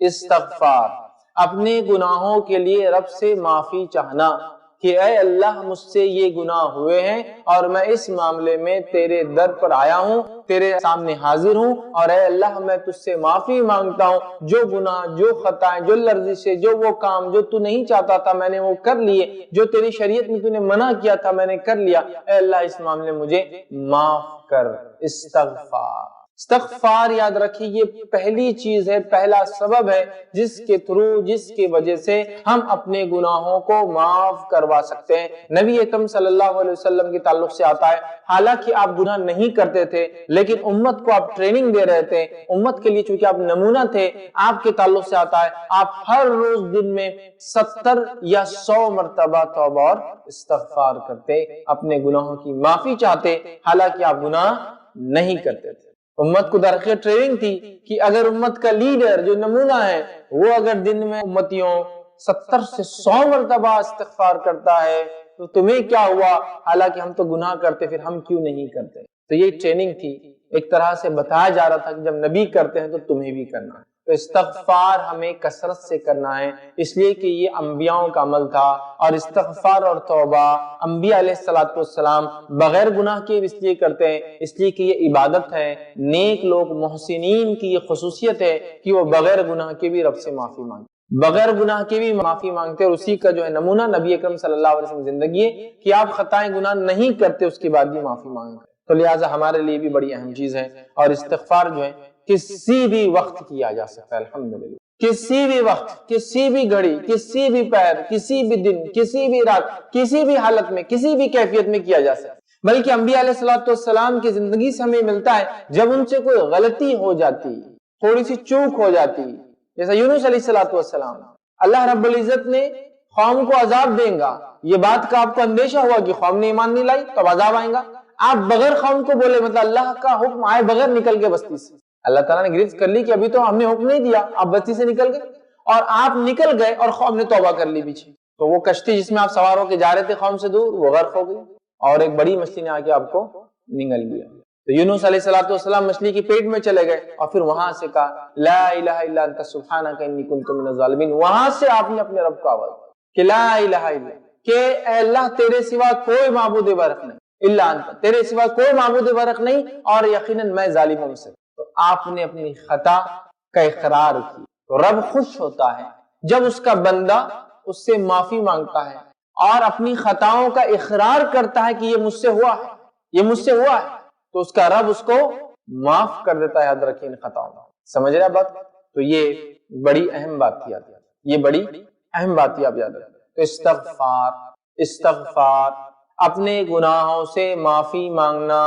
استغفار، اپنے گناہوں کے لیے رب سے معافی چاہنا کہ اے اللہ مجھ سے یہ گناہ ہوئے ہیں اور میں اس معاملے میں تیرے در پر آیا ہوں، تیرے سامنے حاضر ہوں، اور اے اللہ میں تجھ سے معافی مانگتا ہوں، جو گناہ، جو خطائیں، جو لرزشیں، جو وہ کام جو تو نہیں چاہتا تھا میں نے وہ کر لیے، جو تیری شریعت میں تو نے منع کیا تھا میں نے کر لیا، اے اللہ اس معاملے میں مجھے معاف کر۔ استغفار، استغفار یاد رکھیے یہ پہلی چیز ہے، پہلا سبب ہے جس کے تھرو، جس کی وجہ سے ہم اپنے گناہوں کو معاف کروا سکتے ہیں۔ نبی اکرم صلی اللہ علیہ وسلم کے تعلق سے آتا ہے، حالانکہ آپ گناہ نہیں کرتے تھے لیکن امت کو آپ ٹریننگ دے رہے تھے، امت کے لیے چونکہ آپ نمونہ تھے، آپ کے تعلق سے آتا ہے آپ ہر روز دن میں 70 یا 100 مرتبہ توبہ اور استغفار کرتے، اپنے گناہوں کی معافی چاہتے، حالانکہ آپ گناہ نہیں کرتے تھے۔ امت کو درخت ٹریننگ تھی کہ اگر امت کا لیڈر جو نمونہ ہے وہ اگر دن میں امتیوں 70 سے 100 مرتبہ استغفار کرتا ہے تو تمہیں کیا ہوا، حالانکہ ہم تو گناہ کرتے، پھر ہم کیوں نہیں کرتے؟ تو یہ ٹریننگ تھی، ایک طرح سے بتایا جا رہا تھا کہ جب نبی کرتے ہیں تو تمہیں بھی کرنا ہے۔ تو استغفار ہمیں کثرت سے کرنا ہے، اس لیے کہ یہ انبیاءوں کا عمل تھا، اور استغفار اور توبہ انبیاء علیہ السلام بغیر گناہ کے اس لیے کرتے ہیں، اس لیے کہ یہ عبادت ہے۔ نیک لوگ، محسنین کی یہ خصوصیت ہے کہ وہ بغیر گناہ کے بھی رب سے معافی مانگتے، بغیر گناہ کے بھی معافی مانگتے، اور اسی کا جو ہے نمونہ نبی اکرم صلی اللہ علیہ وسلم زندگی ہے کہ آپ خطائیں گناہ نہیں کرتے اس کے بعد بھی معافی مانگتے۔ تو لہٰذا ہمارے لیے بھی بڑی اہم چیز ہے، اور استغفار جو ہے کسی بھی وقت کیا جا سکتا ہے، الحمدللہ کسی بھی وقت، کسی بھی گھڑی، کسی بھی پیر، کسی بھی دن، کسی بھی رات، کسی بھی حالت میں، کسی بھی کیفیت میں کیا جا سکتا ہے۔ بلکہ انبیاء علیہ السلام کی زندگی سے ہمیں ملتا ہے جب ان سے کوئی غلطی ہو جاتی، تھوڑی سی چوک ہو جاتی، جیسا یونس علیہ السلام، اللہ رب العزت نے قوم کو عذاب دیں گا، یہ بات کا آپ کو اندیشہ ہوا کہ قوم نے ایمان نہیں لائی تو اب عذاب آئیں گا، آپ بغیر قوم کو بولے، مطلب اللہ کا حکم آئے بغیر نکل کے بستی سے، اللہ تعالیٰ نے گرفت کر لی کہ ابھی تو ہم نے حکم نہیں دیا، آپ بستی سے نکل گئے، اور آپ نکل گئے اور قوم نے توبہ کر لی پیچھے، تو وہ کشتی جس میں آپ سوار ہو کے جا رہے تھے قوم سے دور، وہ غرق ہو گئی، اور ایک بڑی مچھلی نے آ کے آپ کو نگل لیا۔ تو یونس علیہ السلام مچھلی کے پیٹ میں چلے گئے، اور پھر وہاں سے کہا لا الہ الا انت سبحانک انی کنت من الظالمین، وہاں سے آپ نے اپنے رب کو آواز کہ لا الہ الا، کہ اے اللہ تیرے سوا کوئی معبود برحق نہیں، الا انت، تیرے سوا کوئی معبود برحق نہیں، اور یقیناً میں ظالموں سے۔ تو آپ نے اپنی خطا کا اقرار کی، تو رب خوش ہوتا ہے جب اس کا بندہ اس سے معافی مانگتا ہے اور اپنی خطاؤں کا اقرار کرتا ہے کہ یہ مجھ سے ہوا ہے، یہ مجھ سے ہوا ہے، تو اس کا رب اس کو معاف کر دیتا ہے۔ یاد رکھیں ان خطاؤں کو، سمجھ رہے بات؟ تو یہ بڑی اہم بات تھی، یہ بڑی اہم بات تھی، آپ یاد رکھیں۔ تو استغفار، استغفار، اپنے گناہوں سے معافی مانگنا،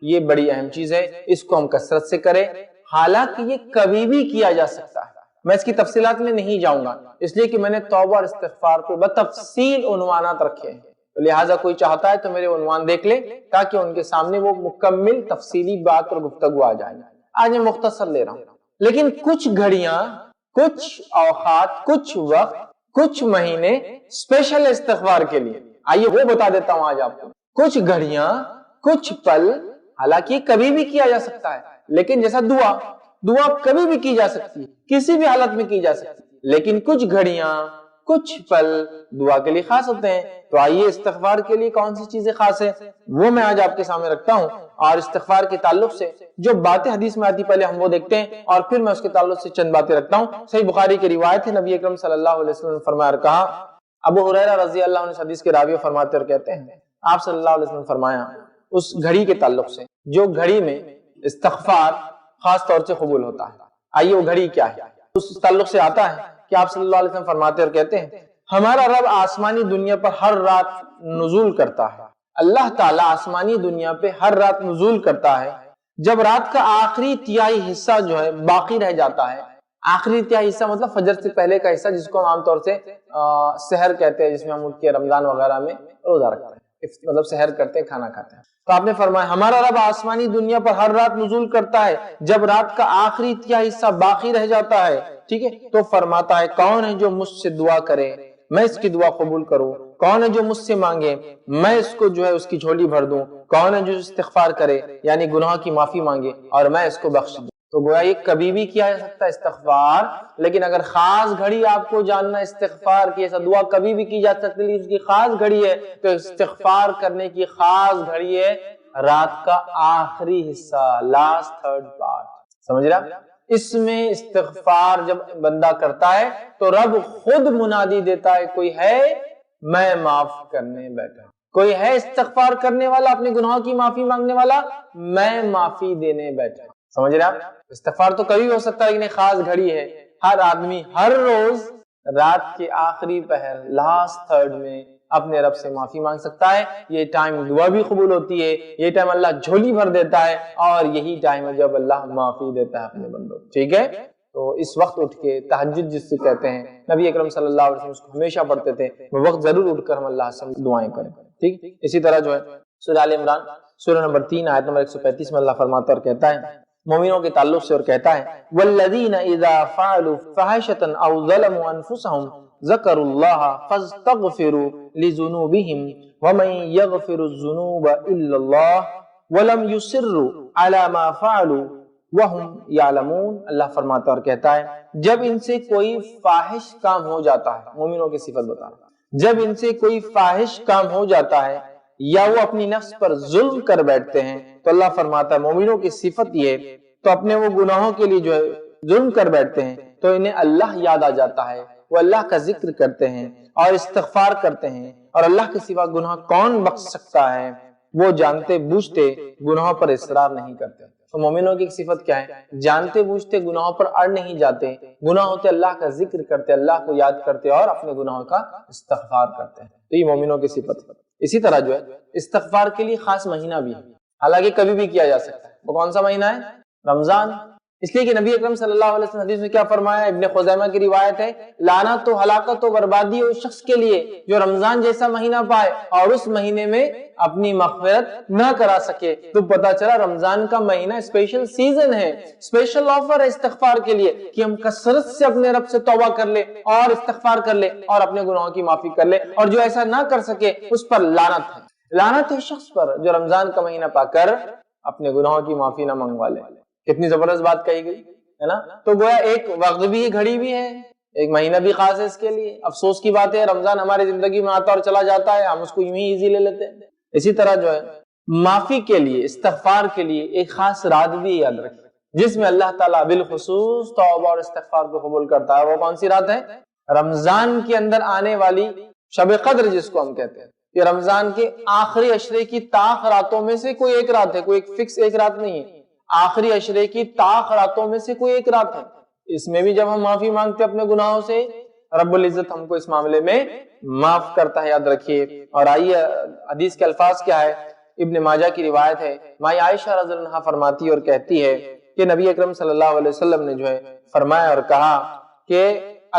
یہ بڑی اہم چیز ہے، اس کو ہم کثرت سے کریں، حالانکہ یہ کبھی بھی کیا جا سکتا ہے۔ میں اس کی تفصیلات میں نہیں جاؤں گا، اس لیے کہ میں نے توبہ اور استغفار کو بتفصیل عنوانات رکھے ہیں، لہٰذا کوئی چاہتا ہے تو میرے عنوان دیکھ لے تاکہ ان کے سامنے وہ مکمل تفصیلی بات اور گفتگو آ جائے۔ آج میں مختصر لے رہا ہوں، لیکن کچھ گھڑیاں، کچھ اوقات، کچھ وقت، کچھ مہینے اسپیشل استغفار کے لیے، آئیے وہ بتا دیتا ہوں آج آپ کو۔ کچھ گھڑیاں، کچھ پل، حالانکہ کبھی بھی کیا جا سکتا ہے، لیکن جیسا دعا کبھی بھی کی جا سکتی ہے، کسی بھی حالت میں کی جا سکتی ہے، لیکن کچھ گھڑیاں، کچھ پل دعا کے لیے خاص ہوتے ہیں۔ تو آئیے استغفار کے لیے کون سی چیزیں خاص ہیں وہ میں آج آپ کے سامنے رکھتا ہوں، اور استغفار کے تعلق سے جو باتیں حدیث میں آتی پہلے ہم وہ دیکھتے ہیں، اور پھر میں اس کے تعلق سے چند باتیں رکھتا ہوں۔ صحیح بخاری کی روایت ہے، نبی اکرم صلی اللہ علیہ وسلم نے فرمایا اور کہا، ابو ہریرہ رضی اللہ عنہ اس حدیث کے راوی فرماتے اور کہتے ہیں، آپ صلی اللہ علیہ وسلم نے فرمایا اس گھڑی کے تعلق سے جو گھڑی میں استغفار خاص طور سے قبول ہوتا ہے۔ آئیے وہ گھڑی کیا ہے، اس تعلق سے آتا ہے کہ آپ صلی اللہ علیہ وسلم فرماتے اور کہتے ہیں، ہمارا رب آسمانی دنیا پر ہر رات نزول کرتا ہے، اللہ تعالیٰ آسمانی دنیا پہ ہر رات نزول کرتا ہے، جب رات کا آخری تہائی حصہ جو ہے باقی رہ جاتا ہے، آخری تہائی حصہ مطلب فجر سے پہلے کا حصہ، جس کو ہم عام طور سے سحر کہتے ہیں، جس میں ہم اٹھ کے رمضان وغیرہ میں روزہ رکھتے ہیں، مطلب سحر کرتے ہیں، کھانا کھاتے ہیں۔ تو آپ نے فرمایا ہمارا رب آسمانی دنیا پر ہر رات نزول کرتا ہے جب رات کا آخری تہائی حصہ باقی رہ جاتا ہے، ٹھیک ہے، تو فرماتا ہے کون ہے جو مجھ سے دعا کرے میں اس کی دعا قبول کروں، کون ہے جو مجھ سے مانگے میں اس کو جو ہے اس کی جھولی بھر دوں، کون ہے جو استغفار کرے یعنی گناہ کی معافی مانگے اور میں اس کو بخش دوں۔ تو گویا یہ کبھی بھی کیا جا سکتا ہے استغفار، لیکن اگر خاص گھڑی آپ کو جاننا استغفار کی، ایسا دعا کبھی بھی کی جا سکتی ہے اس کی خاص گھڑی ہے، تو استغفار کرنے کی خاص گھڑی ہے رات کا آخری حصہ، لاسٹ تھرڈ پارٹ، سمجھ رہا؟ اس میں استغفار جب بندہ کرتا ہے تو رب خود منادی دیتا ہے کوئی ہے میں معاف کرنے بیٹھا، کوئی ہے استغفار کرنے والا، اپنے گناہوں کی معافی مانگنے والا، میں معافی دینے بیٹھا، سمجھ رہے آپ؟ استغفار تو کبھی ہو سکتا ہے لیکن ایک خاص گھڑی ہے، ہر آدمی ہر روز رات کے آخری پہر لاسٹ تھرڈ میں اپنے رب سے معافی مانگ سکتا ہے۔ یہ ٹائم دعا بھی قبول ہوتی ہے، یہ ٹائم اللہ جھولی بھر دیتا ہے، اور یہی ٹائم ہے جب اللہ معافی دیتا ہے اپنے بندوں، ٹھیک ہے؟ تو اس وقت اٹھ کے تہجد جس سے کہتے ہیں، نبی اکرم صلی اللہ علیہ وسلم اس کو ہمیشہ پڑھتے تھے، وہ وقت ضرور اٹھ کر ہم اللہ سے دعائیں کریں، ٹھیک؟ اسی طرح جو ہے سورہ آل عمران سورہ نمبر 3 آیت نمبر 135 میں اللہ فرماتا اور کہتا ہے مومنوں کے تعلق سے، اور کہتا ہے والذین اذا فعلوا فاحشۃ او ظلموا انفسهم ذکروا اللہ فاستغفروا لذنوبهم ومن یغفر الذنوب الا اللہ ولم یصروا علی ما فعلوا وهم یعلمون۔ اللہ فرماتا اور کہتا ہے جب ان سے کوئی فاحش کام ہو جاتا ہے، مومنوں کی صفت بتا رہا ہے، جب ان سے کوئی فاحش کام ہو جاتا ہے یا وہ اپنی نفس پر ظلم کر بیٹھتے ہیں، تو اللہ فرماتا ہے مومنوں کی صفت یہ، تو اپنے وہ گناہوں کے لیے جو ہے ظلم کر بیٹھتے ہیں تو انہیں اللہ یاد آ جاتا ہے، وہ اللہ کا ذکر کرتے ہیں اور استغفار کرتے ہیں، اور اللہ کے سوا گناہ کون بخش سکتا ہے، وہ جانتے بوجھتے گناہوں پر اصرار نہیں کرتے۔ تو مومنوں کی صفت کیا ہے؟ جانتے بوجھتے گناہوں پر اڑ نہیں جاتے، گناہ ہوتے اللہ کا ذکر کرتے، اللہ کو یاد کرتے اور اپنے گناہوں کا استغفار کرتے ہیں، تو یہ مومنوں کی صفت ہے۔ اسی طرح جو ہے استغفار کے لیے خاص مہینہ بھی ہے، حالانکہ کبھی بھی کیا جا سکتا ہے۔ وہ کون سا مہینہ ہے؟ رمضان، اس لیے کہ نبی اکرم صلی اللہ علیہ وسلم حدیث میں کیا فرمایا؟ ابن خزیمہ کی روایت ہے لعنت و ہلاکت و بربادی اس شخص کے لیے جو رمضان جیسا مہینہ پائے اور اس مہینے میں اپنی مغفرت نہ کرا سکے۔ تو پتا چلا رمضان کا مہینہ اسپیشل سیزن ہے، اسپیشل آفر ہے استغفار کے لیے کہ ہم کثرت سے اپنے رب سے توبہ کر لے اور استغفار کر لے اور اپنے گناہوں کی معافی کر لے، اور جو ایسا نہ کر سکے اس پر لعنت ہے، لعنت ہے شخص پر جو رمضان کا مہینہ پا کر اپنے گناہوں کی معافی نہ منگوا لے۔ کتنی زبردست بات کہی گئی ہے نا؟ تو گویا ایک وقت بھی گھڑی بھی ہے، ایک مہینہ بھی خاص ہے اس کے لیے۔ افسوس کی بات ہے رمضان ہماری زندگی میں آتا اور چلا جاتا ہے، ہم اس کو یوں ہی ایزی لے لیتے ہیں۔ اسی طرح جو ہے معافی کے لیے، استغفار کے لیے ایک خاص رات بھی یاد رکھیں جس میں اللہ تعالیٰ بالخصوص توبہ اور استغفار کو قبول کرتا ہے۔ وہ کون سی رات ہے؟ رمضان کے اندر آنے والی شب قدر جس کو ہم کہتے ہیں، یہ رمضان کے آخری عشرے کی طاق راتوں میں سے کوئی ایک رات ہے، کوئی ایک فکس ایک رات نہیں ہے، آخری عشرے کی طاق راتوں میں سے کوئی ایک رات ہے۔ اس میں بھی جب ہم معافی مانگتے اپنے گناہوں سے، رب العزت ہم کو اس معاملے میں معاف کرتا ہے، یاد رکھیے۔ اور آئیے حدیث کے الفاظ کیا ہے؟ ابن ماجہ کی روایت ہے، مائی عائشہ رضی اللہ عنہا فرماتی اور کہتی ہے کہ نبی اکرم صلی اللہ علیہ وسلم نے جو ہے فرمایا اور کہا کہ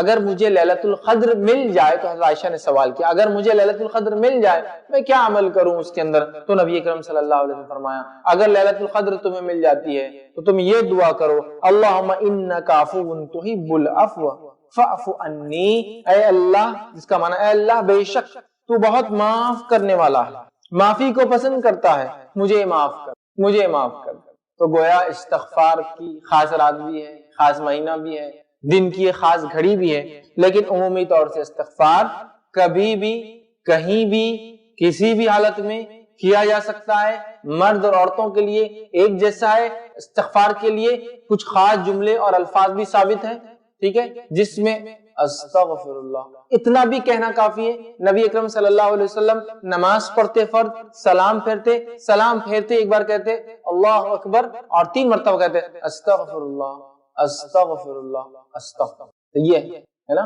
اگر مجھے لیلۃ القدر مل جائے، تو حضرت عائشہ نے سوال کیا اگر مجھے لیلۃ القدر مل جائے میں کیا عمل کروں اس کے اندر؟ تو نبی اکرم صلی اللہ علیہ وسلم فرمایا اگر لیلۃ القدر تمہیں مل جاتی ہے تو تم یہ دعا کرو اللہم انک عفو تحب العفو فاعف عنی، اے اللہ، جس کا معنی اے اللہ بے شک تو بہت معاف کرنے والا ہے، معافی کو پسند کرتا ہے، مجھے معاف کر، مجھے معاف کر۔ تو گویا استغفار کی خاص رات بھی ہے، خاص مہینہ بھی ہے، دن کی ایک خاص گھڑی بھی ہے، لیکن عمومی طور سے استغفار کبھی بھی کہیں بھی کسی بھی حالت میں کیا جا سکتا ہے۔ مرد اور عورتوں کے لیے ایک جیسا ہے، استغفار کے لیے کچھ خاص جملے اور الفاظ بھی ثابت ہیں، ٹھیک ہے، جس میں استغفر اللہ اتنا بھی کہنا کافی ہے۔ نبی اکرم صلی اللہ علیہ وسلم نماز پڑھتے فرض سلام پھیرتے، سلام پھیرتے ایک بار کہتے اللہ اکبر اور 3 مرتبہ کہتے استغفر اللہ استغفر اللہ استغفر، یہ ہے نا؟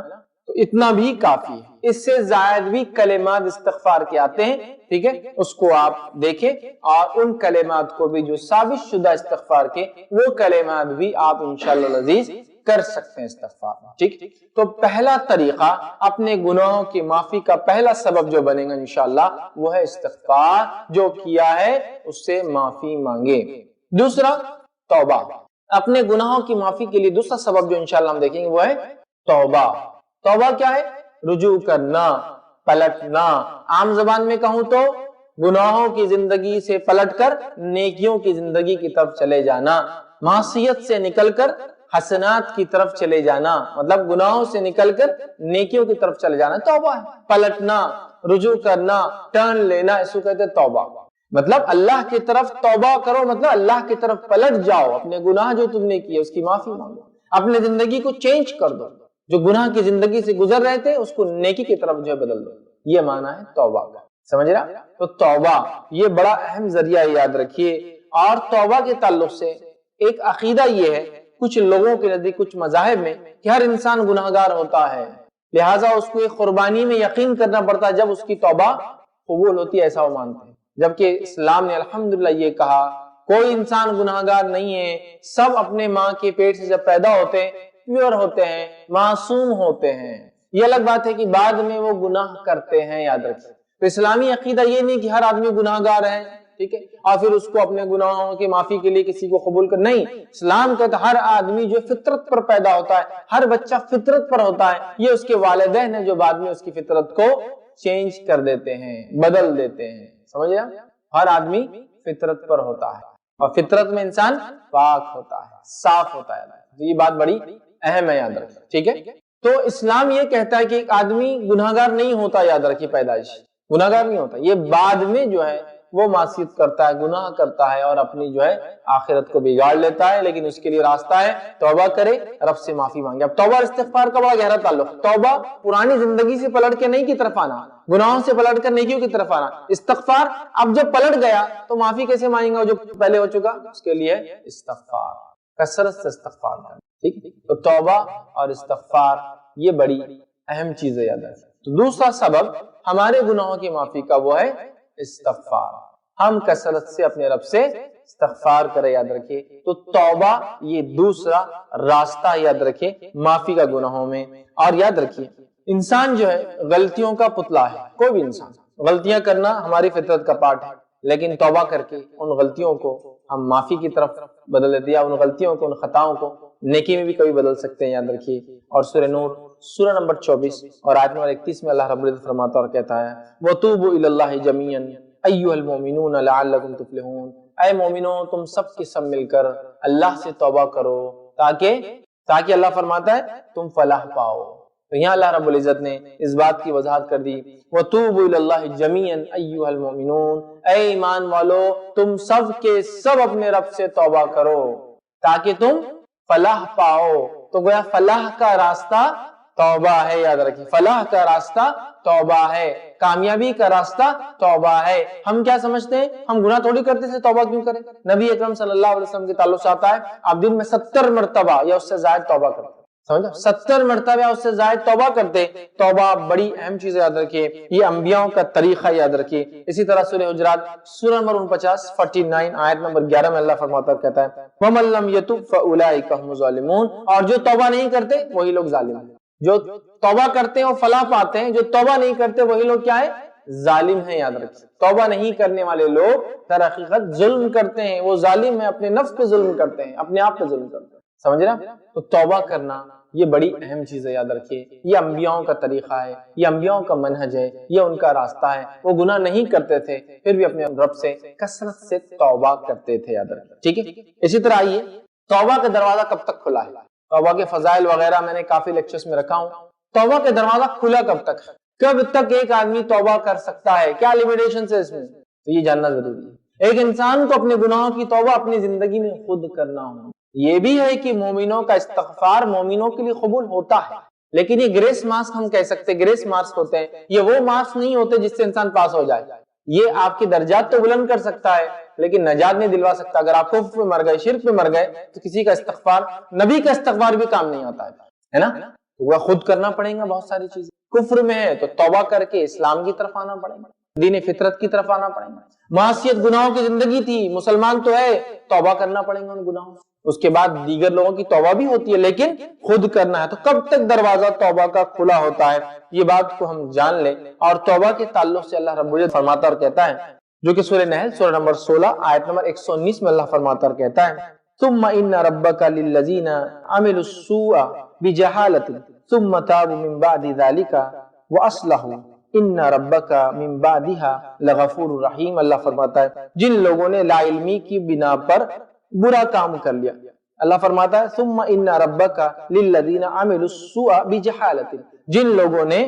تو اتنا بھی کافی ہے، اس سے زائد بھی کلمات استغفار کے آتے ہیں، ٹھیک ہے، اس کو آپ دیکھیں اور ان کلمات کو بھی جو ثابت شدہ استغفار کے، وہ کلمات بھی آپ انشاءاللہ العزیز کر سکتے ہیں استغفار، ٹھیک۔ تو پہلا طریقہ اپنے گناہوں کی معافی کا پہلا سبب جو بنے گا انشاءاللہ وہ ہے استغفار، جو کیا ہے اس سے معافی مانگے۔ دوسرا توبہ، اپنے گناہوں کی معافی کے لیے دوسرا سبب جو انشاءاللہ ہم دیکھیں گے وہ ہے توبہ۔ توبہ کیا ہے؟ رجوع کرنا، پلٹنا، عام زبان میں کہوں تو گناہوں کی زندگی سے پلٹ کر نیکیوں کی زندگی کی طرف چلے جانا۔ معصیت سے نکل کر حسنات کی طرف چلے جانا، مطلب گناہوں سے نکل کر نیکیوں کی طرف چلے جانا توبہ ہے۔ پلٹنا، رجوع کرنا، ٹرن لینا، اس کو کہتے ہیں توبہ۔ مطلب اللہ کی طرف توبہ کرو، مطلب اللہ کی طرف پلٹ جاؤ، اپنے گناہ جو تم نے کیے اس کی معافی مانگو، اپنے زندگی کو چینج کر دو، جو گناہ کی زندگی سے گزر رہے تھے اس کو نیکی کی طرف جو ہے بدل دو، یہ معنی ہے توبہ کا، سمجھ رہا؟ تو توبہ یہ بڑا اہم ذریعہ ہے، یاد رکھیے۔ اور توبہ کے تعلق سے ایک عقیدہ یہ ہے کچھ لوگوں کے نزدیک، کچھ مذاہب میں، کہ ہر انسان گناہگار ہوتا ہے، لہٰذا اس کو ایک قربانی میں یقین کرنا پڑتا ہے جب اس کی توبہ قبول ہوتی ہے، ایسا وہ مانتے ہیں۔ جبکہ اسلام نے الحمدللہ یہ کہا کوئی انسان گناہگار نہیں ہے، سب اپنے ماں کے پیٹ سے جب پیدا ہوتے ہیں پیور ہوتے ہیں، معصوم ہوتے ہیں۔ یہ الگ بات ہے کہ بعد میں وہ گناہ کرتے ہیں، یاد رکھیں۔ تو اسلامی عقیدہ یہ نہیں کہ ہر آدمی گناہگار ہے، ٹھیک ہے، اور پھر اس کو اپنے گناہوں کی معافی کے لیے کسی کو قبول کر، نہیں، اسلام کہتا ہے ہر آدمی جو فطرت پر پیدا ہوتا ہے، ہر بچہ فطرت پر ہوتا ہے، یہ اس کے والدین ہیں جو بعد میں اس کی فطرت کو چینج کر دیتے ہیں، بدل دیتے ہیں، سمجھ رہے ہیں؟ ہر آدمی فطرت پر ہوتا ہے اور فطرت میں انسان پاک ہوتا ہے، صاف ہوتا ہے، یہ بات بڑی اہم ہے، یاد رکھیں، ٹھیک ہے۔ تو اسلام یہ کہتا ہے کہ ایک آدمی گناہگار نہیں ہوتا، یاد رکھیے، پیدائش گناہگار نہیں ہوتا، یہ بعد میں جو ہے وہ معصیت کرتا ہے، گناہ کرتا ہے اور اپنی جو ہے آخرت کو بگاڑ لیتا ہے، لیکن اس کے لیے راستہ ہے توبہ کرے، رب سے معافی مانگے۔ اب توبہ اور استغفار کا بڑا گہرا تعلق، توبہ پرانی زندگی سے پلٹ کے نہیں کی طرف آنا، گناہوں سے پلٹ کر نیکیوں کی طرف آنا، استغفار اب جب پلٹ گیا تو معافی کیسے مانگے گا جو پہلے ہو چکا، اس کے لیے استغفار، کثرت سے استغفار کرنا، ٹھیک ہے۔ تو توبہ اور استغفار یہ بڑی اہم چیز ہے، یاد رکھیں۔ تو دوسرا سبب ہمارے گناہوں کی معافی کا وہ ہے استغفار، ہم کثرت سے اپنے رب سے استغفار کرے، یاد رکھیے۔ تو توبہ یہ دوسرا راستہ، یاد رکھیے، معافی کا گناہوں میں۔ اور یاد رکھیے انسان جو ہے غلطیوں کا پتلا ہے، کوئی بھی انسان، غلطیاں کرنا ہماری فطرت کا پارٹ ہے، لیکن توبہ کر کے ان غلطیوں کو ہم معافی کی طرف بدل دیتے ہیں، ان غلطیوں کو، ان خطاؤں کو نیکی میں بھی کبھی بدل سکتے ہیں، یاد رکھیے۔ اور سورہ نور سورہ نمبر 24 اور آیت نمبر 31 میں اللہ رب العزت فرماتا اور کہتا ہے وَتُوبُوا إِلَى اللَّهِ جَمِيعًا أَيُّهَا الْمُؤْمِنُونَ لَعَلَّكُمْ تُفْلِحُونَ، اے مومنوں تم سب کے سب مل کر اللہ سے توبہ کرو تاکہ اللہ فرماتا ہے تم فلاح پاؤ۔ تو یہاں اللہ رب العزت نے اس بات کی وضاحت کر دی وَتُوبُوا إِلَى اللَّهِ جَمِيعًا أَيُّهَا الْمُؤْمِنُونَ، اے ایمان والو تم سب کے سب اپنے رب سے توبہ کرو تاکہ تم فلاح پاؤ۔ تو گویا فلاح کا راستہ توبہ ہے، یاد رکھیں، فلاح کا راستہ توبہ ہے، کامیابی کا راستہ توبہ ہے۔ ہم کیا سمجھتے ہیں ہم گناہ تھوڑی کرتے تھے، توبہ کیوں کریں؟ نبی اکرم صلی اللہ علیہ وسلم کے تعلق سے آتا ہے آپ دن میں 70 مرتبہ یا اس سے زائد توبہ کرتے، سمجھا، 70 مرتبہ یا اس سے زائد توبہ کرتے۔ توبہ بڑی اہم چیز ہے، یاد رکھیے، یہ انبیاء کا طریقہ، یاد رکھیے۔ اسی طرح سورہ حجرات سورہ نمبر 49 آیت نمبر 11 میں اللہ فرماتا کہتا ہے وَمَن لَّمْ يَتُبْ فَأُولَٰئِكَ هُمُ الظَّالِمُونَ، اور جو توبہ نہیں کرتے وہی لوگ ظالم ہیں۔ جو توبہ کرتے ہیں وہ فلاح پاتے ہیں، جو توبہ نہیں کرتے وہی لوگ کیا ہے؟ ظالم ہیں، یاد رکھیں۔ توبہ نہیں کرنے والے لوگ در حقیقت ظلم کرتے ہیں، وہ ظالم ہیں، اپنے نفس پہ ظلم کرتے ہیں، اپنے آپ پہ ظلم کرتے ہیں، سمجھ رہے ہیں؟ تو توبہ کرنا یہ بڑی اہم چیز ہے، یاد رکھیے، یہ انبیاء کا طریقہ ہے، یہ انبیاء کا منہج ہے، یہ ان کا راستہ ہے۔ وہ گناہ نہیں کرتے تھے پھر بھی اپنے رب سے کثرت سے توبہ کرتے تھے، یاد رکھیں، ٹھیک ہے۔ اسی طرح آئیے توبہ کا دروازہ کب تک کھلا ہے؟ توبہ کے فضائل وغیرہ میں نے کافی لیکچرز میں رکھا ہوں۔ توبہ کا دروازہ کھلا کب تک ہے؟ کب تک ایک آدمی توبہ کر سکتا ہے؟ کیا لیمیٹیشنز ہے اس میں؟ تو یہ جاننا ضروری ہے۔ ایک انسان کو اپنے گناہوں کی توبہ اپنی زندگی میں خود کرنا ہو۔ یہ بھی ہے کہ مومنوں کا استغفار مومنوں کے لیے قبول ہوتا ہے، لیکن یہ گریس مارکس ہم کہہ سکتے ہیں، گریس مارکس ہوتے ہیں، یہ وہ مارکس نہیں ہوتے جس سے انسان پاس ہو جائے۔ یہ آپ کے درجات تو بلند کر سکتا ہے لیکن نجات نہیں دلوا سکتا۔ اگر آپ کفر میں مر گئے، شرک میں مر گئے تو کسی کا استغفار، نبی کا استغفار بھی کام نہیں آتا ہے نا؟ وہ خود کرنا پڑے گا بہت ساری چیزیں۔ کفر میں ہے تو توبہ کر کے اسلام کی طرف آنا پڑے گا، دین فطرت کی طرف آنا پڑے گا۔ معصیت گناہوں کی زندگی تھی، مسلمان تو ہے، توبہ کرنا پڑے گا ان گناہوں سے۔ اس کے بعد دیگر لوگوں کی توبہ بھی ہوتی ہے لیکن خود کرنا ہے۔ تو کب تک دروازہ توبہ کا کھلا ہوتا ہے یہ بات کو ہم جان لیں۔ اور توبہ کے تعلق سے اللہ رب العزت فرماتا اور کہتا ہے، جو کہ سورہ نحل سورہ نمبر 16 آیت نمبر 119 میں اللہ فرماتا اور کہتا ہے ثم ان ربک للذین عملوا السوء بجہالۃ ثم تابوا من بعد ذلک واصلحوا ان ربک من بعدها لغفور رحیم۔ اللہ فرماتا ہے جن لوگوں نے لا علمی کی بنا پر برا کام کر لیا، اللہ فرماتا ہے ثم ان ربک للذین عملوا السوء بجہالۃ، جن لوگوں نے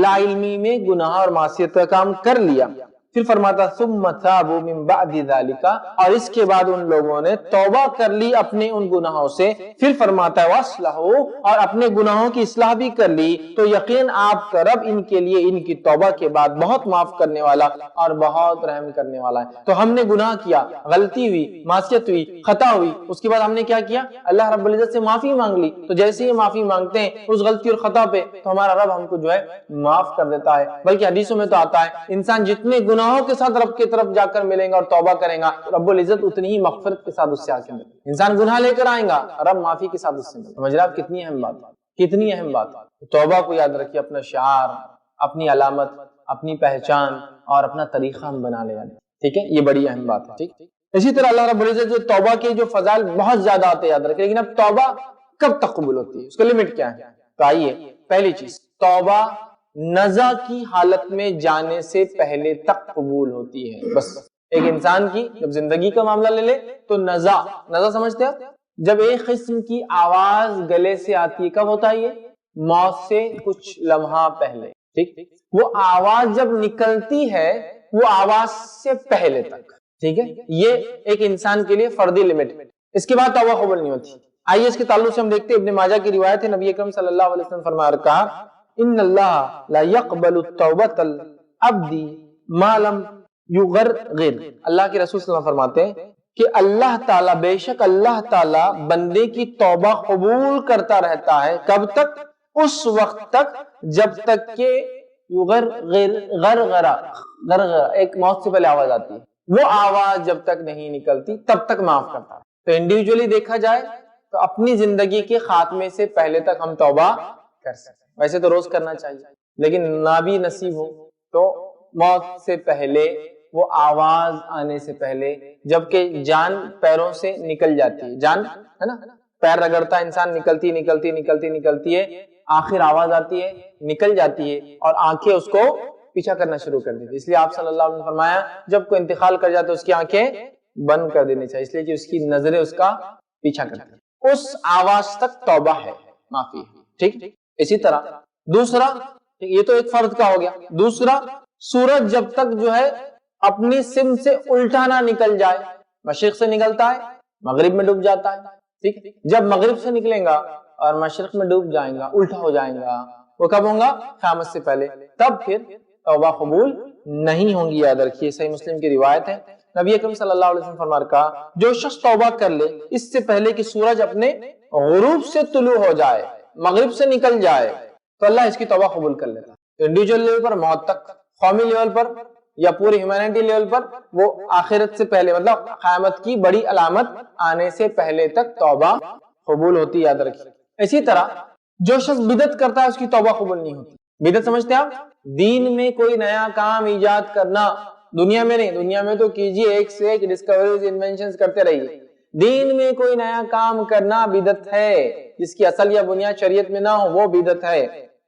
لا علمی میں گناہ اور معصیت کا کام کر لیا، پھر فرماتا ثم تابوا من بعد ذلک، اور اس کے بعد ان لوگوں نے توبہ کر لی اپنے ان گناہوں سے، پھر فرماتا ہے واصلحوا، اور اپنے گناہوں کی اصلاح بھی کر لی، تو یقین آپ کا رب ان کے لیے ان کی توبہ کے بعد بہت معاف کرنے والا اور بہت رحم کرنے والا ہے۔ تو ہم نے گناہ کیا، غلطی ہوئی، معصیت ہوئی، خطا ہوئی، اس کے بعد ہم نے کیا کیا؟ اللہ رب العزت سے معافی مانگ لی۔ تو جیسے ہی معافی مانگتے ہیں اس غلطی اور خطا پہ، تو ہمارا رب ہم کو جو ہے معاف کر دیتا ہے۔ بلکہ حدیثوں میں تو آتا ہے انسان جتنے گناہوں کے ساتھ رب کی طرف جا کر ملیں گا اور توبہ کریں گا، رب العزت اتنی ہی مغفرت کے ساتھ اس سے آکے ملیں گا۔ انسان گناہ لے کر آئیں گا، رب معافی کے ساتھ اس سے ملیں گا۔ سمجھ رہے آپ کتنی اہم بات ہے، کتنی اہم بات ہے۔ توبہ کو یاد رکھیے، اپنا شعار، اپنی علامت، اپنی پہچان اور اپنا طریقہ ہم بنا لیں، ٹھیک ہے؟ یہ بڑی اہم بات ہے، ٹھیک۔ اسی طرح اللہ رب العزت جو توبہ کے جو فضائل بہت زیادہ آتے ہیں، یاد رکھیں، لیکن اب توبہ کب تک قبول ہوتی ہے، اس کا لمٹ کیا ہے؟ تو آئیے، پہلی چیز، توبہ نزع کی حالت میں جانے سے پہلے تک قبول ہوتی ہے۔ بس ایک انسان کی جب زندگی کا معاملہ لے لے تو نزع سمجھتے ہیں؟ جب ایک قسم کی آواز گلے سے آتی ہے، کب ہوتا ہے یہ؟ موت سے کچھ لمحہ پہلے، ٹھیک۔ وہ آواز جب نکلتی ہے، وہ آواز سے پہلے تک، ٹھیک ہے، یہ ایک انسان کے لیے فردی لمٹ۔ اس کے بعد توبہ قبول نہیں ہوتی۔ آئیے اس کے تعلق سے ہم دیکھتے ہیں، ابن ماجہ کی روایت ہے، نبی اکرم صلی اللہ علیہ وسلم فرمایا اور کہا ان اللہ لا يقبل التوبۃ العبد ما لم یغرغر، اللہ کے رسول صلی اللہ علیہ وسلم فرماتے ہیں کہ اللہ تعالیٰ، بے شک اللہ تعالیٰ بندے کی توبہ قبول کرتا رہتا ہے، کب تک؟ اس وقت تک جب تک کہ غرغرہ ایک موت سے پہلے آواز آتی ہے، وہ آواز جب تک نہیں نکلتی تب تک معاف کرتا ہے۔ تو انڈیویجولی دیکھا جائے تو اپنی زندگی کے خاتمے سے پہلے تک ہم توبہ کر سکتے ہیں۔ ویسے تو روز کرنا چاہیے، لیکن نہ بھی نصیب ہو تو موت سے پہلے، وہ آواز آنے سے پہلے، جبکہ جان پیروں سے نکل جاتی ہے، جان ہے نا، پیر رگڑتا انسان، نکلتی ہے، آخر آواز آتی ہے، نکل جاتی ہے، اور آنکھیں اس کو پیچھا کرنا شروع کر دیتی۔ اس لیے آپ صلی اللہ علیہ وسلم نے فرمایا جب کوئی انتقال کر جاتا ہے اس کی آنکھیں بند کر دینی چاہیے، اس لیے کہ اس کی نظریں اس کا پیچھا کرتی ہیں۔ اس آواز تک توبہ ہے، معافی ہے، ٹھیک۔ اسی طرح دوسرا، یہ تو ایک فرد کا ہو گیا، دوسرا، سورج جب تک جو ہے اپنی سمت سے الٹا نہ نکل جائے، مشرق سے نکلتا ہے مغرب میں ڈوب جاتا ہے، ٹھیک۔ جب مغرب سے نکلیں گا اور مشرق میں ڈوب جائیں گا، الٹا ہو جائیں گا، وہ کب ہوں گا؟ قیامت سے پہلے، تب پھر توبہ قبول نہیں ہوں گی، یاد رکھیے۔ صحیح مسلم کی روایت ہے، نبی اکرم صلی اللہ علیہ وسلم فرما کہا جو شخص توبہ کر لے اس سے پہلے کہ سورج اپنے غروب سے طلوع ہو جائے، مغرب سے نکل جائے، تو اللہ اس کی توبہ قبول کر لیتا ہے۔ انڈیویجول لیول پر موت تک، قومی لیول پر یا پوری ہیومینٹی لیول پر، وہ آخرت سے پہلے، مطلب قیامت کی بڑی علامت آنے سے پہلے تک توبہ قبول ہوتی، یاد رکھیے۔ اسی طرح جو شخص بدعت کرتا ہے اس کی توبہ قبول نہیں ہوتی۔ بدعت سمجھتے ہیں آپ؟ دین میں کوئی نیا کام ایجاد کرنا، دنیا میں نہیں، دنیا میں تو کیجئے، ایک سے ایک ڈسکوریز، انوینشنز کرتے رہیے، دین میں کوئی نیا کام کرنا بدعت ہے، جس کی اصل یا بنیاد شریعت میں نہ ہو وہ بدعت ہے۔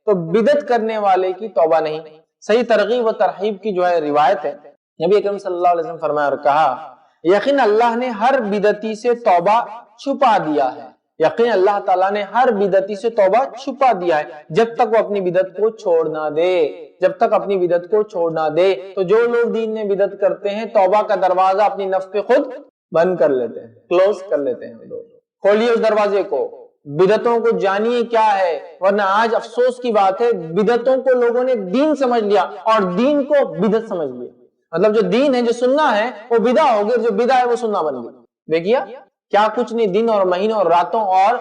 تو بدعت کرنے والے کی توبہ نہیں۔ صحیح ترغیب و ترہیب کی جو ہے روایت ہے، نبی اکرم صلی اللہ علیہ وسلم فرمایا اور کہا یقین اللہ نے ہر بدعتی سے توبہ چھپا دیا ہے، یقین اللہ تعالیٰ نے ہر بدعتی سے توبہ چھپا دیا ہے، جب تک وہ اپنی بدعت کو چھوڑ نہ دے، جب تک اپنی بدعت کو چھوڑ نہ دے۔ تو جو لوگ دین میں بدعت کرتے ہیں، توبہ کا دروازہ اپنی نفس پہ خود بند کر لیتے ہیں، کلوز کر لیتے ہیں۔ کھولیے اس دروازے کو، بدعتوں کو جانیے کیا ہے، ورنہ آج افسوس کی بات ہے بدعتوں کو لوگوں نے دین سمجھ لیا اور دین کو بدعت سمجھ لیا۔ مطلب جو دین ہے، جو سننا ہے وہ بدعت ہو گئی، جو بدعت ہے وہ سننا بن گئی۔ دیکھیے کیا کچھ نہیں دن اور مہینوں اور راتوں اور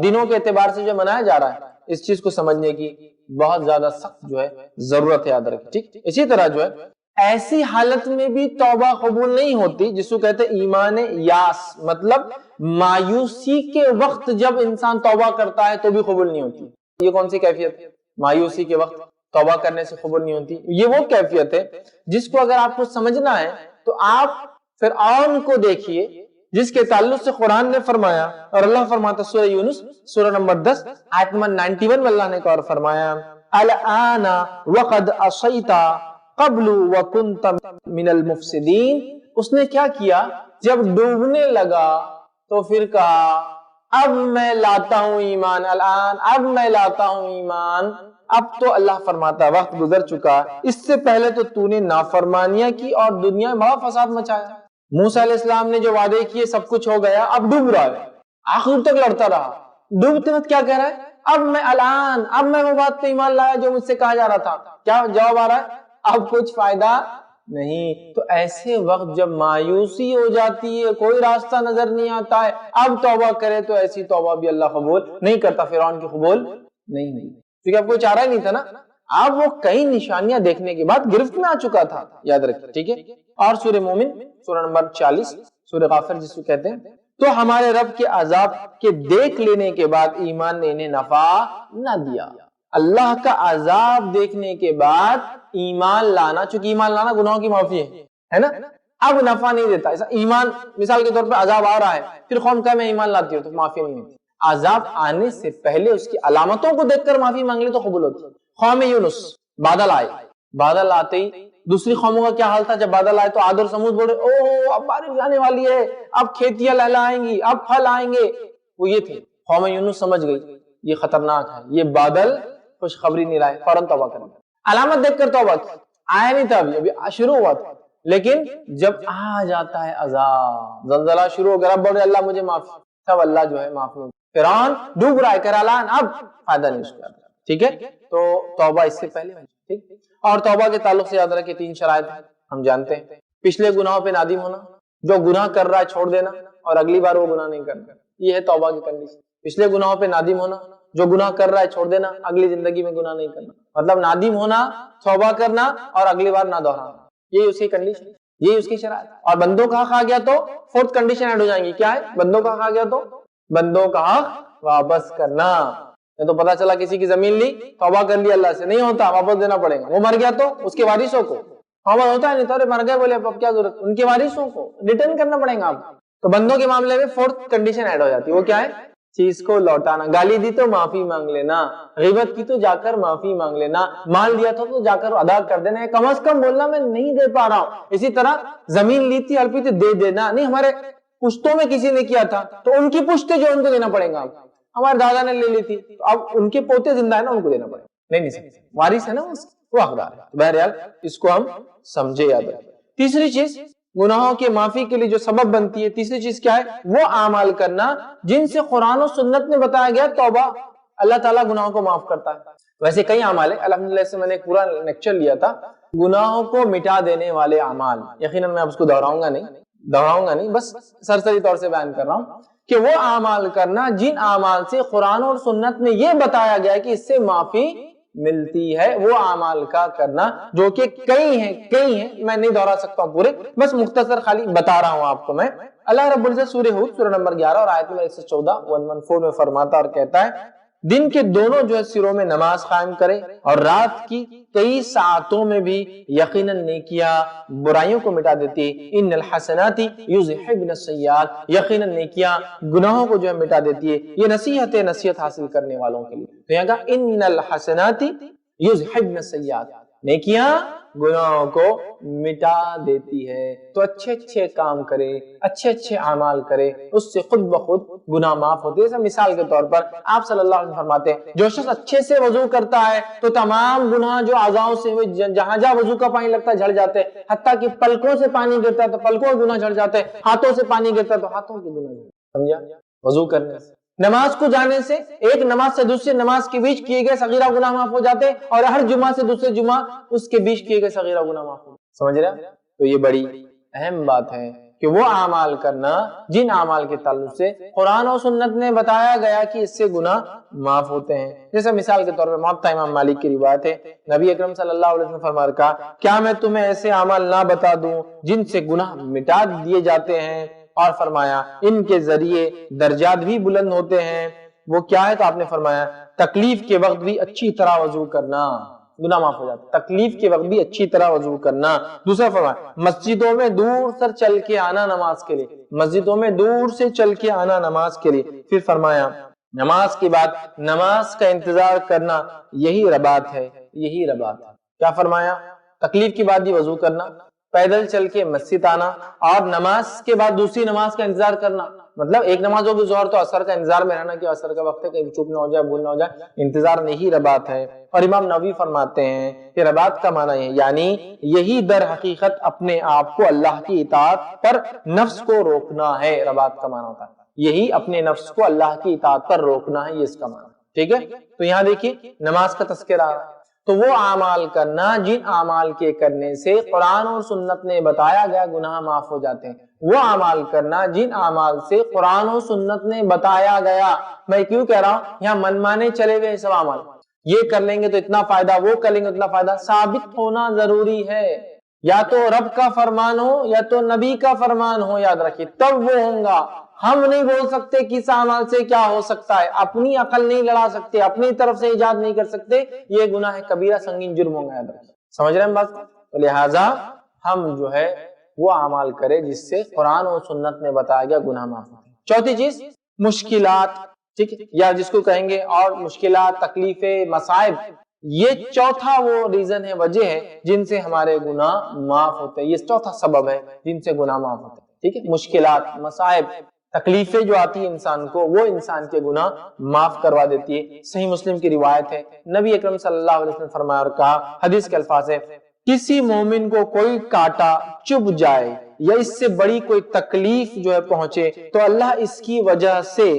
دنوں کے اعتبار سے جو منایا جا رہا ہے، اس چیز کو سمجھنے کی بہت زیادہ سخت جو ہے ضرورت ہے، یاد رکھیں، ٹھیک۔ اسی طرح جو ہے ایسی حالت میں بھی توبہ قبول نہیں ہوتی جس کو کہتے ہیں ایمان یاس، مطلب مایوسی کے وقت جب انسان توبہ کرتا ہے تو بھی قبول نہیں ہوتی۔ یہ کون سی کیفیت ہے؟ مایوسی کے وقت توبہ کرنے سے قبول نہیں ہوتی۔ یہ وہ کیفیت ہے جس کو اگر آپ کو سمجھنا ہے تو آپ فرعون کو دیکھیے، جس کے تعلق سے قرآن نے فرمایا، اور اللہ فرماتا سورہ یونس سورہ نمبر 10 آیت نمبر 91 میں اللہ نے ایک اور فرمایا الآن وقد عصیت قبل وکنت من المفسدین۔ اس نے کیا کیا؟ جب ڈوبنے لگا تو پھر کہا اب میں لاتا ہوں ایمان، الان اب میں لاتا ہوں ایمان۔ اب تو اللہ فرماتا وقت گزر چکا، اس سے پہلے تو نے نافرمانیاں کی اور دنیا میں بڑا فساد مچایا۔ موسیٰ علیہ السلام نے جو وعدے کیے سب کچھ ہو گیا، اب ڈوب رہا ہے، آخر تک لڑتا رہا، ڈوبتے وقت کیا کہہ رہا ہے؟ اب میں وہ بات پہ ایمان لایا جو مجھ سے کہا جا رہا تھا۔ کیا جواب آ رہا ہے؟ اب کچھ فائدہ نہیں۔ تو ایسے وقت جب مایوسی ہو جاتی ہے، کوئی راستہ نظر نہیں آتا ہے، اب توبہ کرے تو ایسی توبہ بھی اللہ قبول نہیں کرتا، فرعون کی قبول نہیں کیونکہ اب کوئی چارہ ہی نہیں تھا نا۔ اب وہ کئی نشانیاں دیکھنے کے بعد گرفت میں آ چکا تھا، یاد رکھیں، ٹھیک ہے۔ اور سورہ مومن، سورہ نمبر 40، سورہ غافر جس کو کہتے ہیں، تو ہمارے رب کے عذاب کے دیکھ لینے کے بعد ایمان نے انہیں نفع نہ دیا۔ اللہ کا عذاب دیکھنے کے بعد ایمان لانا، چونکہ ایمان لانا گناہوں کی معافی ہے نا، اب نفع نہیں دیتا۔ ایمان مثال کے طور پہ عذاب آ رہا ہے، پھر قوم کہے میں ایمان لاتی ہوں تو معافی نہیں ہوتی۔ عذاب آنے سے پہلے اس کی علامتوں کو دیکھ کر معافی مانگ لے تو قبول ہوتی۔ قوم یونس، بادل آئے، بادل آتے ہی دوسری قوموں کا کیا حال تھا؟ جب بادل آئے تو عاد اور سمود بولے اوہ اب بارش آنے والی ہے، اب کھیتیاں لہلائیں گی، اب پھل آئیں گے۔ وہ یہ تھے، قوم یونس سمجھ گئی یہ خطرناک ہے، یہ بادل خوشخبری نہیں لائے، فوراً توبہ کر لی۔ علامت دیکھ کر توبہ کی، آیا نہیں تھا ابھی شروع ہوا تھا، لیکن جب آ جاتا ہے عذاب، زلزلہ شروع ہو گیا، رب بولے اللہ مجھے معاف، تب اللہ جو ہے معاف نہیں۔ فرعون ڈوب رہا ہے، کرالان، اب فائدہ نہیں اس کا، ٹھیک ہے۔ تو توبہ اس سے پہلے، ٹھیک۔ اور توبہ کے تعلق سے یاد رکھیں 3 شرائط ہم جانتے ہیں۔ پچھلے گناہوں پہ نادم ہونا، جو گناہ کر رہا ہے چھوڑ دینا اور اگلی بار وہ گناہ نہیں کرنا، یہ ہے توبہ کی کنڈیشن۔ پچھلے گناہوں پہ نادم ہونا، جو گناہ کر رہا ہے چھوڑ دینا، اگلی زندگی میں گناہ نہیں کرنا، مطلب نادم ہونا، توبہ کرنا اور اگلی بار نہ دہرانا، یہی اس کی کنڈیشن، یہی اس کی شرائط۔ اور بندوں کا حق آ گیا تو 4th کنڈیشن ایڈ ہو جائیں گی، کیا ہے؟ بندوں کا حق آ گیا تو بندوں کا حق واپس کرنا۔ تو پتا چلا کسی کی زمین لی، توبہ کر لی، اللہ سے نہیں ہوتا، واپس دینا پڑے گا۔ وہ مر گیا تو اس کے وارثوں کو، ہوتا ہے نہیں تو مر گئے بولے اب کیا ضرورت، ان کے وارثوں کو ریٹرن کرنا پڑے گا آپ۔ تو بندوں کے معاملے میں 4th کنڈیشن ایڈ ہو جاتی ہے، وہ کیا ہے؟ چیز کو لوٹانا۔ گالی دی تو معافی مانگ لینا، غیبت کی تو جا کر معافی مانگ لینا، مال دیا تھا تو جا کر ادا کر دینا، کم از کم بولنا میں نہیں دے پا رہا ہوں۔ اسی طرح زمین لی تھی ہڑپی تھی، دے دینا نہیں، ہمارے پشتوں میں کسی نے کیا تھا تو ان کی پشتے جو ان کو دینا پڑے گا، ہمارے دادا نے لے لی تھی تو اب ان کے پوتے زندہ ہے نا، ان کو دینا پڑے گا، نہیں سکتے، وارث ہے نا وہ حقدار ہے۔ بہرحال اس کو ہم سمجھے، یاد رکھیں۔ تیسری چیز گناہوں کے معافی کے لیے جو سبب بنتی ہے، تیسری چیز کیا ہے؟ وہ اعمال کرنا جن سے قرآن و سنت میں بتایا گیا توبہ اللہ تعالیٰ گناہوں کو معاف کرتا ہے۔ ویسے کئی اعمال ہیں، الحمدللہ سے میں نے ایک پورا لیکچر لیا تھا گناہوں کو مٹا دینے والے اعمال، یقیناً میں اب اس کو دہراؤں گا نہیں، بس سرسری طور سے بیان کر رہا ہوں کہ وہ اعمال کرنا جن اعمال سے قرآن اور سنت میں یہ بتایا گیا کہ اس سے معافی ملتی ہے، وہ اعمال کا کرنا، جو کہ کئی ہیں، میں نہیں دہرا سکتا ہوں پورے، بس مختصر خالی بتا رہا ہوں آپ کو میں۔ اللہ رب العزت سورہ ہود، سورہ نمبر 11 اور آیت نمبر 114 114 میں فرماتا اور کہتا ہے دن کے دونوں جو ہے سروں میں نماز قائم کرے اور رات کی کئی ساعتوں میں بھی، یقیناً نیکیاں برائیوں کو مٹا دیتی، ان الحسنات یذہبن السیئات، یقیناً نیکیاں گناہوں کو جو ہے مٹا دیتی ہے۔ یہ نصیحت حاصل کرنے والوں کے لیے، تو یہاں کہا ان الحسنات یذہبن السیئات، نیکیاں گناہوں کو مٹا دیتی ہے۔ تو اچھے کام کرے، اچھے اعمال کرے، اس سے خود بخود گناہ معاف ہوتے ہیں۔ جیسا مثال کے طور پر آپ صلی اللہ علیہ وسلم فرماتے ہیں جو شخص اچھے سے وضو کرتا ہے تو تمام گناہ جو اعضاءوں سے ہوئے، جہاں جہاں وضو کا پانی لگتا ہے جھڑ جاتے ہیں، حتیٰ کہ پلکوں سے پانی گرتا ہے تو پلکوں کے گناہ جھڑ جاتے ہیں، ہاتھوں سے پانی گرتا ہے تو ہاتھوں کے گناہ جھڑ جاتے ہیں۔ سمجھا؟ وضو کرنے سے، نماز کو جانے سے، ایک نماز سے دوسری نماز کے بیچ کیے گئے صغیرہ گناہ معاف ہو جاتے ہیں، اور ہر جمعہ سے دوسرے جمعہ اس کے بیچ کیے گئے صغیرہ گناہ معاف ہو جاتے ہیں۔ سمجھ رہے ہیں؟ تو یہ بڑی اہم بات ہے کہ وہ اعمال کرنا جن اعمال کے تعلق سے قرآن و سنت نے بتایا گیا کہ اس سے گناہ معاف ہوتے ہیں۔ جیسے مثال کے طور پر موطا امام مالک کی روایت ہے، نبی اکرم صلی اللہ علیہ وسلم فرمایا کہا کیا میں تمہیں ایسے اعمال نہ بتا دوں جن سے گناہ مٹا دیے جاتے ہیں، اور فرمایا ان کے ذریعے درجات بھی بلند ہوتے ہیں۔ وہ کیا ہے؟ تو آپ نے فرمایا تکلیف کے وقت بھی اچھی طرح وضو کرنا، گناہ معاف ہو جاتا ہے، تکلیف کے وقت بھی اچھی طرح وضو کرنا۔ دوسرا فرمایا مسجدوں میں دور سے چل کے آنا نماز کے لیے، مسجدوں میں دور سے چل کے آنا نماز کے لیے۔ پھر فرمایا نماز کے بعد نماز کا انتظار کرنا، یہی رباط ہے، یہی رباط ہے۔ کیا فرمایا؟ تکلیف کے بعد بھی وضو کرنا، پیدل چل کے مسجد آنا، اور نماز کے بعد دوسری نماز کا انتظار کرنا، مطلب ایک نماز ہوگی ظہر تو اثر کا انتظار میں رہنا کہ اثر کا وقت ہے، کہیں چپ نہ ہو جائے، بھول نہ ہو جائے، انتظار نہیں رباط ہے۔ اور امام نووی فرماتے ہیں کہ رباط کا معنی ہے یعنی یہی در حقیقت اپنے آپ کو اللہ کی اطاعت پر نفس کو روکنا ہے، رباط کا معنی ہوتا ہے یہی اپنے نفس کو اللہ کی اطاعت پر روکنا ہے، یہ اس کا معنی، ٹھیک ہے۔ تو یہاں دیکھیے نماز کا تذکرہ آ رہا ہے، تو وہ اعمال کرنا جن اعمال کے کرنے سے قرآن اور سنت نے بتایا گیا گناہ معاف ہو جاتے ہیں، وہ اعمال کرنا جن اعمال سے قرآن و سنت نے بتایا گیا۔ میں کیوں کہہ رہا ہوں یہاں من مانے چلے ہوئے سب اعمال، یہ کر لیں گے تو اتنا فائدہ، وہ کر لیں گے اتنا فائدہ، ثابت ہونا ضروری ہے، یا تو رب کا فرمان ہو یا تو نبی کا فرمان ہو، یاد رکھیے تب وہ ہوں گا۔ ہم نہیں بول سکتے کس اعمال سے کیا ہو سکتا ہے، اپنی عقل نہیں لڑا سکتے، اپنی طرف سے ایجاد نہیں کر سکتے، یہ گناہ کبیرہ سنگین جرم ہوگا، یاد رکھیے، سمجھ رہے ہیں بات کو؟ لہٰذا ہم جو ہے وہ اعمال کرے جس سے قرآن اور سنت نے بتایا گیا گناہ معاف ہوتے ہیں۔ چوتھی چیز مشکلات، ٹھیک ہے، یا جس کو کہیں گے اور مشکلات، تکلیفیں، مصائب، یہ چوتھا وہ ریزن ہے، وجہ ہے جن سے ہمارے گناہ معاف ہوتے ہیں، یہ چوتھا سبب ہے جن سے گناہ معاف ہوتے ہیں، ٹھیک ہے۔ مشکلات، مصائب، تکلیفیں جو آتی ہیں انسان کو، وہ انسان کے گناہ معاف کروا دیتی ہے۔ صحیح مسلم کی روایت ہے، نبی اکرم صلی اللہ علیہ وسلم نے فرمایا اور کہا، حدیث کے الفاظ ہے، کسی مومن کو کوئی کانٹا چبھ جائے یا اس سے بڑی کوئی تکلیف جو ہے پہنچے تو اللہ اس کی وجہ سے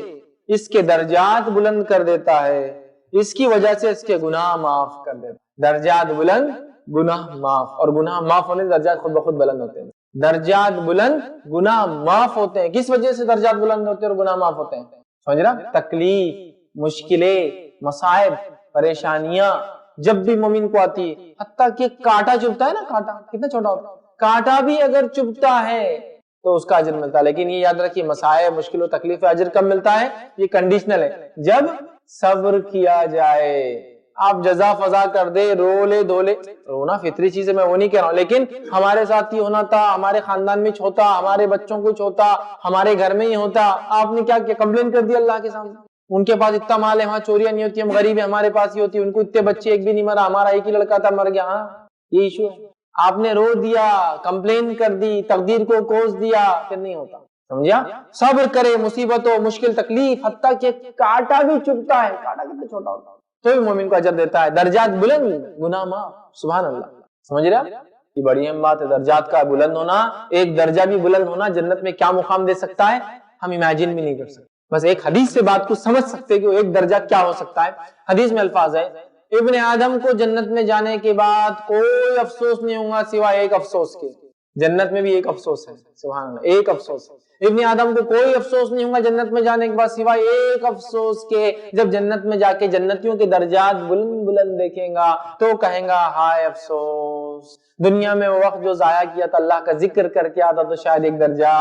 اس کے درجات بلند کر دیتا ہے، اس کی وجہ سے اس کے گناہ معاف کر دیتا ہے۔ درجات بلند، گناہ معاف، اور گناہ معاف ہونے سے درجات خود بخود بلند ہوتے ہیں۔ درجات بلند، گناہ معاف ہوتے ہیں۔ کس وجہ سے درجات بلند ہوتے ہیں اور گناہ معاف ہوتے ہیں؟ سمجھ رہا؟ تکلیف، مشکلیں، مصائب، پریشانیاں جب بھی مومن کو آتی ہے، حتیٰ کہ کانٹا چبھتا ہے نا، کانٹا کتنا چھوٹا ہوتا ہے، کانٹا بھی اگر چبھتا ہے تو اس کا اجر ملتا ہے، لیکن یہ یاد رکھیے مصائب، مشکل و تکلیف اجر کب ملتا ہے؟ یہ کنڈیشنل ہے، جب صبر کیا جائے۔ آپ جزا فضا کر دے، رو لے دھو لے، رونا فطری چیز ہے، میں وہ نہیں کہہ رہا ہوں، لیکن ہمارے ساتھ یہ ہونا تھا، ہمارے خاندان میں ہوتا، ہمارے بچوں کو ہوتا، ہمارے گھر میں ہی ہوتا، آپ نے کیا کیا؟ کمپلین کر دی اللہ کے سامنے، ان کے پاس اتنا مال ہے، وہاں چوریاں نہیں ہوتی، ہم غریب ہیں، ہمارے پاس ہی ہوتی، ان کو اتنے بچے ایک بھی نہیں مرا، ہمارا ایک ہی لڑکا تھا مر گیا۔ ہاں یہ ایشو ہے، آپ نے رو دیا، کمپلین کر دی، تقدیر کو کوس دیا، پھر نہیں ہوتا، سمجھا؟ صبر کرے مصیبتوں، مشکل، تکلیف، حتیٰ کہ کانٹا بھی چبھتا ہے، کانٹا کتنا چھوٹا ہوتا ہے تو بھی مومن کو اجر دیتا ہے۔ درجات بلند، گناہ معاف، سبحان اللہ، سمجھ رہے؟ یہ بڑی اہم بات ہے، درجات کا بلند ہونا، ایک درجہ بھی بلند ہونا جنت میں کیا مقام دے سکتا ہے، ہم امیجن بھی نہیں کر سکتے، بس ایک حدیث سے بات کو سمجھ سکتے کہ وہ ایک درجہ کیا ہو سکتا ہے۔ حدیث میں الفاظ ہے، ابن آدم کو جنت میں جانے کے بعد کوئی افسوس نہیں ہوگا سوائے ایک افسوس کے، جنت میں بھی ایک افسوس ہے، سبحان اللہ، ایک افسوس ہے۔ ابن آدم کو کوئی افسوس نہیں ہوگا جنت میں جانے کے بعد سوائے ایک افسوس کے، جب جنت میں جا کے جنتیوں کے درجات بلند بلند دیکھیں گا تو کہیں گا ہائے افسوس، دنیا میں وہ وقت جو ضائع کیا تھا، اللہ کا ذکر کر کے آتا تو شاید ایک درجہ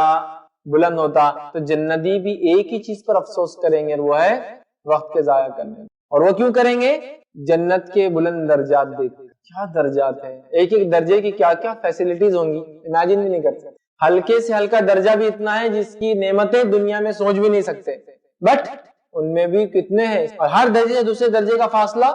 بلند ہوتا۔ تو جنتی بھی ایک ہی چیز پر افسوس کریں گے، وہ ہے وقت کے ضائع کرنے، اور وہ کیوں کریں گے؟ جنت کے بلند درجات دیکھ، کیا درجات ہیں، ایک ایک درجے کی کیا کیا فیسلٹیز ہوں گی، امیجن بھی نہیں کر سکتے۔ ہلکے سے ہلکا درجہ بھی اتنا ہے جس کی نعمتیں دنیا میں سوچ بھی نہیں سکتے، بٹ ان میں بھی کتنے ہیں، اور ہر درجے سے دوسرے درجے کا فاصلہ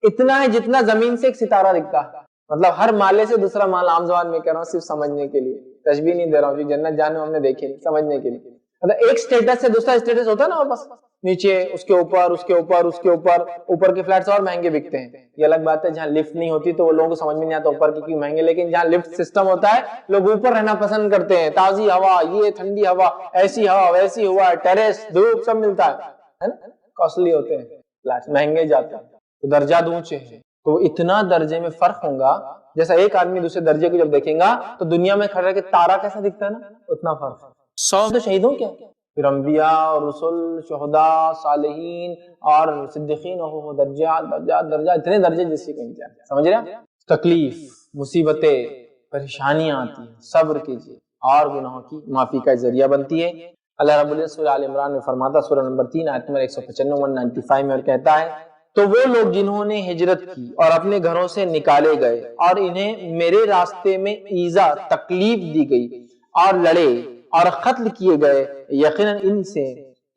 اتنا ہے جتنا زمین سے ایک ستارہ دکھتا ہے، مطلب ہر مالے سے دوسرا مال، عام زبان میں کہہ رہا ہوں صرف سمجھنے کے لیے، تشبیہ نہیں دے رہا ہوں، جو جنت جانے ہم نے دیکھے نہیں، سمجھنے کے لیے، مطلب ایک سٹیٹس سے دوسرا سٹیٹس ہوتا ہے نا، اور بس نیچے اس کے اوپر اس کے اوپر اس کے اوپر، اوپر کے فلیٹس اور مہنگے بکتے ہیں، یہ الگ بات ہے، جہاں لفٹ نہیں ہوتی تو وہ لوگوں کو سمجھ میں نہیں آتا اوپر کی کیوں مہنگے، لیکن جہاں لفٹ سسٹم ہوتا ہے لوگ اوپر رہنا پسند کرتے ہیں، تازی ہوا، یہ ٹھنڈی ہوا، ایسی ہوا ویسی ہوا، ٹیرس، دھوپ، سب ملتا ہے نا، کاسٹلی ہوتے ہیں فلیٹس، مہنگے جاتے ہیں، تو درجات اونچے ہیں، تو اتنا درجے میں فرق ہوگا، جیسا ایک آدمی دوسرے درجے کو جب دیکھیں گا تو دنیا میں کھڑا کے تارا کیسا دکھتا ہے نا، اتنا فرق ہے۔ 100 تو شہیدوں کیا، پھر انبیاء اور رسول، شہداء، صالحین اور صدیقین، درجات درجات درجات، اتنے درجے جس سے کہیں جائے، سمجھ رہے ہیں؟ تکلیف، مصیبتیں، پریشانیاں آتی ہیں، صبر کیجیے، اور گناہوں کی معافی کا ذریعہ بنتی ہے۔ اللہ رب العزت سورہ آل عمران میں فرماتا، سورہ نمبر 3 آیت نمبر 195 195 میں، اور کہتا ہے، تو وہ لوگ جنہوں نے ہجرت کی اور اپنے گھروں سے نکالے گئے اور انہیں میرے راستے میں ایذا، تکلیف دی گئی اور لڑے اور قتل کیے گئے، یقیناً ان سے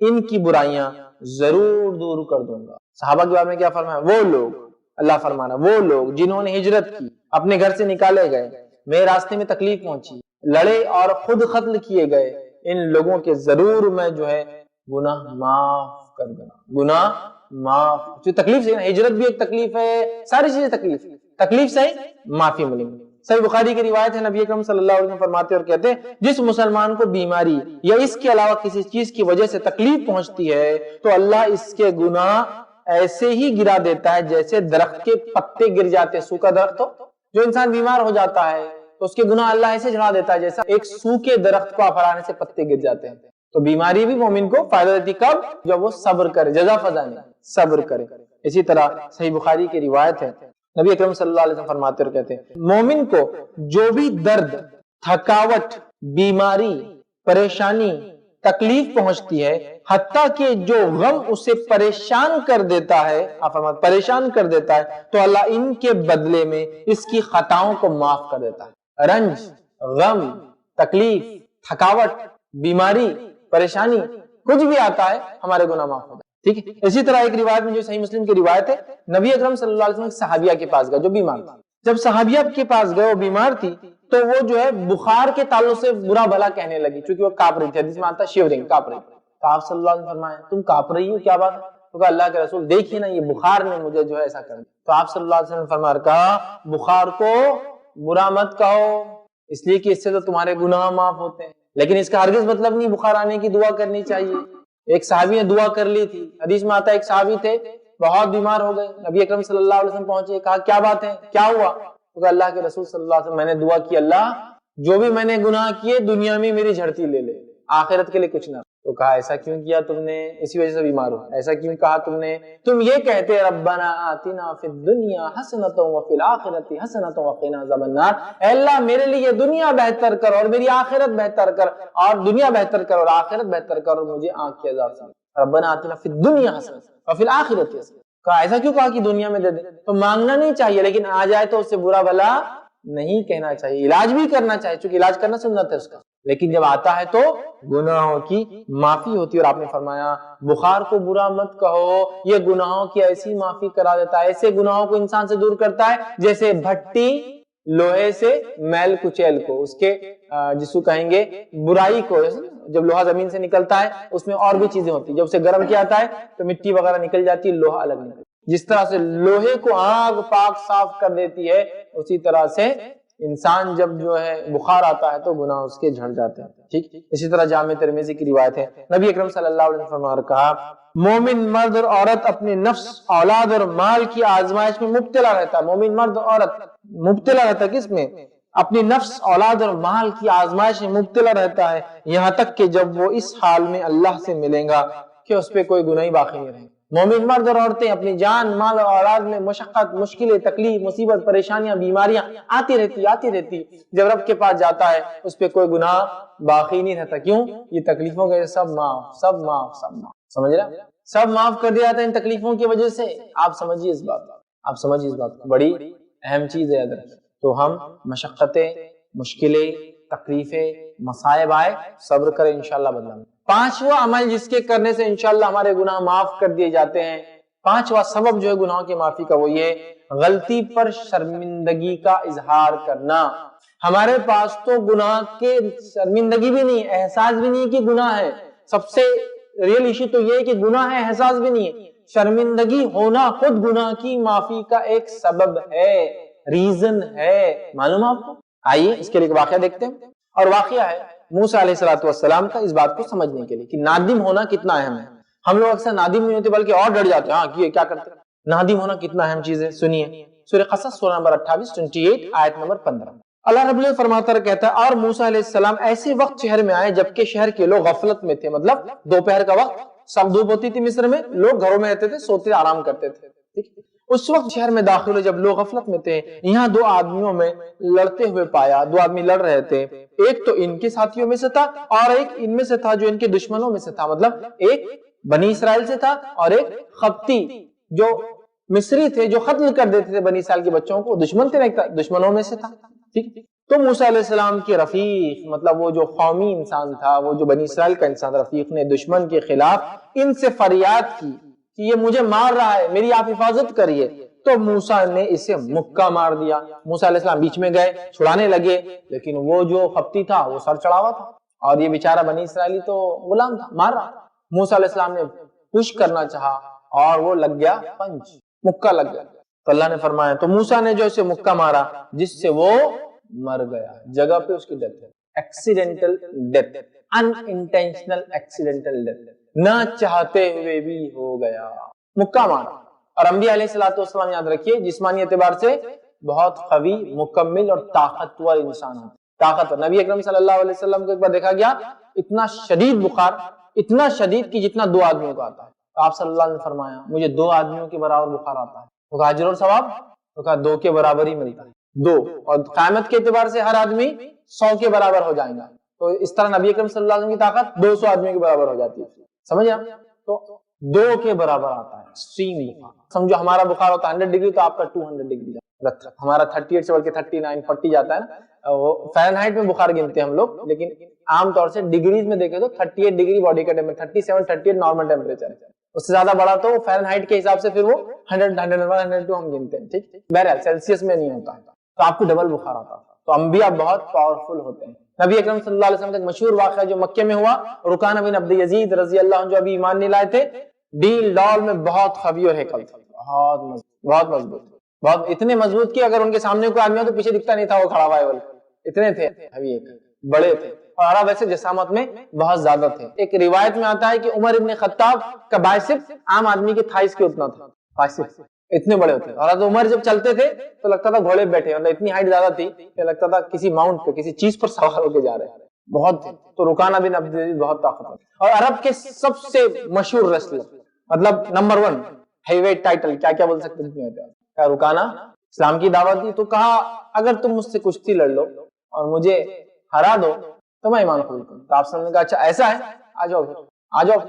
ان کی برائیاں ضرور دور کر دوں گا۔ صحابہ کے بارے میں کیا فرمایا؟ وہ لوگ، اللہ فرمانا، وہ لوگ جنہوں نے ہجرت کی، اپنے گھر سے نکالے گئے، میرے راستے میں تکلیف پہنچی، لڑے اور خود قتل کیے گئے، ان لوگوں کے ضرور میں جو ہے گناہ معاف کر دوں گا، گناہ معاف. جو تکلیف سے ہجرت بھی ایک تکلیف ہے، ساری چیزیں تکلیف سے معافی ملیں گی. صحیح بخاری کی روایت ہے، نبی اکرم صلی اللہ علیہ وسلم فرماتے اور کہتے ہیں جس مسلمان کو بیماری یا اس کے علاوہ کسی چیز کی وجہ سے تکلیف پہنچتی ہے تو اللہ اس کے گناہ ایسے ہی گرا دیتا ہے جیسے درخت کے پتے گر جاتے ہیں. سوکھا درخت ہو، جو انسان بیمار ہو جاتا ہے تو اس کے گناہ اللہ ایسے جھڑا دیتا ہے جیسا ایک سوکھے درخت کو افرانے سے پتے گر جاتے ہیں. تو بیماری بھی مومن کو فائدہ دیتی کب؟ جب وہ صبر کرے، جزا فضا نہیں، صبر کرے. اسی طرح صحیح بخاری کی روایت ہے، نبی اکرم صلی اللہ علیہ وسلم فرماتے اور کہتے ہیں مومن کو جو بھی درد، تھکاوٹ، بیماری، پریشانی، تکلیف پہنچتی ہے، حتیٰ کہ جو غم اسے پریشان کر دیتا ہے، آپ فرماتے پریشان کر دیتا ہے، تو اللہ ان کے بدلے میں اس کی خطاؤں کو معاف کر دیتا ہے. رنج، غم، تکلیف، تھکاوٹ، بیماری، پریشانی، کچھ بھی آتا ہے ہمارے گناہ معاف ہوتا ہے. ٹھیک ہے. اسی طرح ایک روایت میں جو صحیح مسلم کی روایت ہے، نبی اکرم صلی اللہ علیہ وسلم ایک صحابیہ کے پاس گئے جو بیمار تھا. جب صحابیہ کے پاس گئے، وہ بیمار تھی، تو وہ جو ہے بخار کے تعلق سے برا بھلا کہنے لگی، چونکہ وہ کانپ رہی تھی. حدیث میں آتا ہے شیورنگ، کانپ رہی. تو آپ صلی اللہ علیہ وسلم فرمایا تم کانپ رہی ہو، کیا بات ہے؟ تو کہا اللہ کے رسول دیکھیے نا، یہ بخار نے مجھے جو ہے ایسا کر دیا. تو آپ صلی اللہ علیہ وسلم فرمایا کہا بخار کو برا مت کہو، اس لیے کہ اس سے تو تمہارے گناہ معاف ہوتے ہیں، لیکن اس کا ہرگز مطلب نہیں بخار آنے کی دعا کرنی چاہیے. ایک صحابی نے دعا کر لی تھی. حدیث میں آتا ہے ایک صحابی تھے بہت بیمار ہو گئے، نبی اکرم صلی اللہ علیہ وسلم پہنچے، کہا کیا بات ہے، کیا ہوا؟ تو کہا اللہ کے رسول صلی اللہ علیہ وسلم میں نے دعا کی اللہ جو بھی میں نے گناہ کیے دنیا میں میری جھڑتی لے لے، آخرت کے لیے کچھ نہ. تو کہا ایسا کیوں کیا تم نے، اسی وجہ سے بیمار ہو، ایسا کیوں کہا تم نے؟ تم یہ کہتے ربنا آتنا فی الدنیا حسنۃ وفی الآخرۃ حسنۃ وقنا عذاب النار، اے اللہ میرے لیے دنیا بہتر کر اور میری آخرت بہتر کر، اور دنیا بہتر کر اور آخرت بہتر کر اور مجھے آنکھ کے عذاب سے. ربنا آتنا فی الدنیا حسنۃ وفی الآخرۃ حسنۃ. کہا ایسا کیوں کہا کہ دنیا میں دے دے؟ تو مانگنا نہیں چاہیے، لیکن آ جائے تو اس سے برا بھلا نہیں کہنا چاہیے، علاج بھی کرنا چاہیے چونکہ علاج کرنا سنت ہے اس کا، لیکن جب آتا ہے تو گناہوں کی معافی ہوتی ہے. اور آپ نے فرمایا بخار کو برا مت کہو، یہ گناہوں کی ایسی معافی کرا دیتا ہے، ایسے گناہوں کو انسان سے دور کرتا ہے جیسے بھٹی لوہے سے میل کچیل کو، اس کے جس کو کہیں گے برائی کو. جب لوہا زمین سے نکلتا ہے اس میں اور بھی چیزیں ہوتی ہیں، جب اسے گرم کیا جاتا ہے تو مٹی وغیرہ نکل جاتی ہے، لوہا الگ نکلتا ہے. جس طرح سے لوہے کو آگ پاک صاف کر دیتی ہے، اسی طرح سے انسان جب جو ہے بخار آتا ہے تو گناہ اس کے جھڑ جاتے ہیں. ٹھیک. اسی طرح جامع ترمذی کی روایت ہے، نبی اکرم صلی اللہ علیہ وسلم نے کہا مومن مرد اور عورت اپنے نفس، اولاد اور مال کی آزمائش میں مبتلا رہتا ہے. مومن مرد اور عورت مبتلا رہتا ہے کس میں؟ اپنی نفس، اولاد اور مال کی آزمائش میں مبتلا رہتا ہے، یہاں تک کہ جب وہ اس حال میں اللہ سے ملیں گا کہ اس پہ کوئی گناہ باقی نہیں رہے. مومن مرد اور عورتیں اپنی جان، مال اور اولاد میں مشقت، مشکلیں، تکلیف، مصیبت، پریشانیاں، بیماریاں آتی رہتی. جب رب کے پاس جاتا ہے اس پہ کوئی گناہ باقی نہیں رہتا. کیوں؟ یہ تکلیفوں کے سب معاف، سب معاف، سب معاف. سمجھ رہے؟ سب معاف کر دیا جاتا ہے ان تکلیفوں کی وجہ سے. آپ سمجھیے اس بات، آپ سمجھیے اس بات، بڑی اہم چیز ہے. تو ہم مشقتیں، مشکلیں، تکلیفیں، مصائب آئے صبر کریں، انشاءاللہ بدلہ. پانچواں عمل جس کے کرنے سے انشاءاللہ ہمارے گناہ معاف کر دیے جاتے ہیں، پانچواں سبب جو ہے گناہوں کی معافی کا، وہ یہ غلطی پر شرمندگی کا اظہار کرنا. ہمارے پاس تو گناہ کے شرمندگی بھی نہیں، احساس بھی نہیں کہ گناہ ہے. سب سے ریئل ایشو تو یہ ہے کہ گناہ ہے، احساس بھی نہیں ہے. شرمندگی ہونا خود گناہ کی معافی کا ایک سبب ہے، ریزن ہے. معلوم آپ کو؟ آئیے اس کے لیے ایک واقعہ دیکھتے ہیں. اور واقعہ ہے موسیٰ علیہ السلام کا، اس بات کو سمجھنے کے لیے کہ نادم ہونا کتنا اہم ہے. ہم لوگ اکثر نادم نہیں ہوتے بلکہ اور ڈر جاتے ہیں، ہاں یہ کیا کرتے ہیں. نادم ہونا کتنا اہم چیز ہے. سنیے سورہ قصص سورہ نمبر 28 آیت نمبر 15. اللہ رب العزت فرماتا ہے، کہتا ہے اور موسیٰ علیہ السلام ایسے وقت شہر میں آئے جبکہ شہر کے لوگ غفلت میں تھے. مطلب دوپہر کا وقت، سب دھوپ ہوتی تھی مصر میں، لوگ گھروں میں رہتے تھے، سوتے آرام کرتے تھے. اس وقت شہر میں داخل ہوئے جب لوگ غفلت میں تھے. یہاں دو آدمیوں میں لڑتے ہوئے پایا. دو آدمی لڑ رہے تھے، ایک تو ان کے ساتھیوں میں سے تھا اور ایک ان میں سے تھا جو ان کے دشمنوں میں سے تھا. مطلب ایک بنی اسرائیل سے تھا اور ایک خبتی جو مصری تھے جو قتل کر دیتے تھے بنی اسرائیل کے بچوں کو، دشمن تھے، دشمنوں میں سے تھا. ٹھیک. تو موسیٰ علیہ السلام کے رفیق، مطلب وہ جو قومی انسان تھا، وہ جو بنی اسرائیل کا انسان، رفیق نے دشمن کے خلاف ان سے فریاد کی کہ یہ مجھے مار رہا ہے، میری آپ حفاظت کریے. تو موسیٰ نے اسے مکہ مار دیا. موسیٰ علیہ السلام بیچ میں گئے، چھڑانے لگے، لیکن وہ جو خبتی تھا وہ سر چڑھاوا تھا. اور یہ بیچارہ بنی اسرائیلی تو غلام تھا، مار رہا. موسیٰ علیہ السلام نے پش کرنا چاہا اور وہ لگ گیا پنچ، مکہ لگ گیا. تو اللہ نے فرمایا تو موسیٰ نے جو اسے مکہ مارا جس سے وہ مر گیا، جگہ پہ اس کی ڈیتھ ہے. ایکسیڈنٹل ڈیتھ، ان انٹینشنل ایکسیڈنٹل ڈیتھ، نہ چاہتے ہوئے بھی ہو گیا، مکہ مارا. اور انبیاء علیہ الصلوۃ والسلام یاد رکھیے جسمانی اعتبار سے بہت قوی، مکمل اور طاقتور انسان ہے. طاقتور نبی اکرم صلی اللہ علیہ وسلم کو ایک بار دیکھا گیا اتنا شدید بخار، اتنا شدید کہ جتنا 2 آدمیوں کا آتا ہے. تو آپ صلی اللہ علیہ وسلم نے فرمایا مجھے 2 آدمیوں کے برابر بخار آتا ہے. تو کہا اجر اور ثواب؟ تو کہا 2 کے برابر ہی ملتا ہے، 2. اور قیامت کے اعتبار سے ہر آدمی 100 کے برابر ہو جائے گا. تو اس طرح نبی اکرم صلی اللہ علیہ وسلم کی طاقت 200 آدمیوں کے برابر ہو جاتی ہے. سمجھ آپ؟ تو 2 کے برابر آتا ہے ایکسٹریم بخار. سمجھو ہمارا بخار ہوتا ہے 100 ڈگری تو آپ کا 200 ڈگری جاتا ہے. ہمارا 38 سے بڑھ کے 39 40 جاتا ہے نا. وہ فارن ہائٹ میں بخار گنتے ہیں ہم لوگ، لیکن عام طور سے ڈگریز میں دیکھیں تو 38 ڈگری باڈی کا ٹیمپریچر، 37 38 نارمل ٹیمپریچر ہے. اس سے زیادہ بڑا تو فارن ہائٹ کے حساب سے پھر وہ 100 101 102 ہم گنتے ہیں. ٹھیک، بہرحال سیلسیس میں نہیں ہوتا ہے. تو آپ کو ڈبل بخار آتا ہے. تو انبیاء بہت پاورفل ہوتے ہیں. نبی اکرم صلی اللہ علیہ وسلم کا ایک مشہور واقعہ جو مکے میں ہوا، رکانہ بن عبد یزید رضی اللہ عنہ جو ابھی ایمان نہیں لائے تھے، ڈیل ڈال میں بہت قوی اور ہیکل تھا، بہت مضبوط، بہت اتنے مضبوط کہ اگر ان کے سامنے کوئی آدمی ہو تو پیچھے دکھتا نہیں تھا وہ کھڑا ہوا ہے. اتنے تھے، بڑے تھے، اور عرب ایسے جسامت میں بہت زیادہ تھے. ایک روایت میں آتا ہے کہ عمر ابن خطاب کا بائسپ عام آدمی کے تھائس کے اتنا تھا، بائسپ اتنے بڑے ہوتے. اور عمر جب چلتے تھے تو لگتا تھا گھوڑے بیٹھے، اور اتنی ہائٹ زیادہ تھی کہ لگتا تھا کسی ماؤنٹ پہ کسی چیز پر سوار ہو کے جا رہے ہیں. بہت تھے. تو رکانہ بن عبد العزیز بہت طاقتور اور عرب کے سب سے مشہور ریسلر، مطلب نمبر 1 ہیوی ویٹ ٹائٹل، کیا بول سکتے ہیں. رکانہ اسلام کی دعوت دی تو کہا اگر تم مجھ سے کشتی لڑ لو اور مجھے ہرا دو تو میں ایمان قبول کروں. تو آپ نے کہا اچھا ایسا ہے، آ جاؤ آ جاؤ.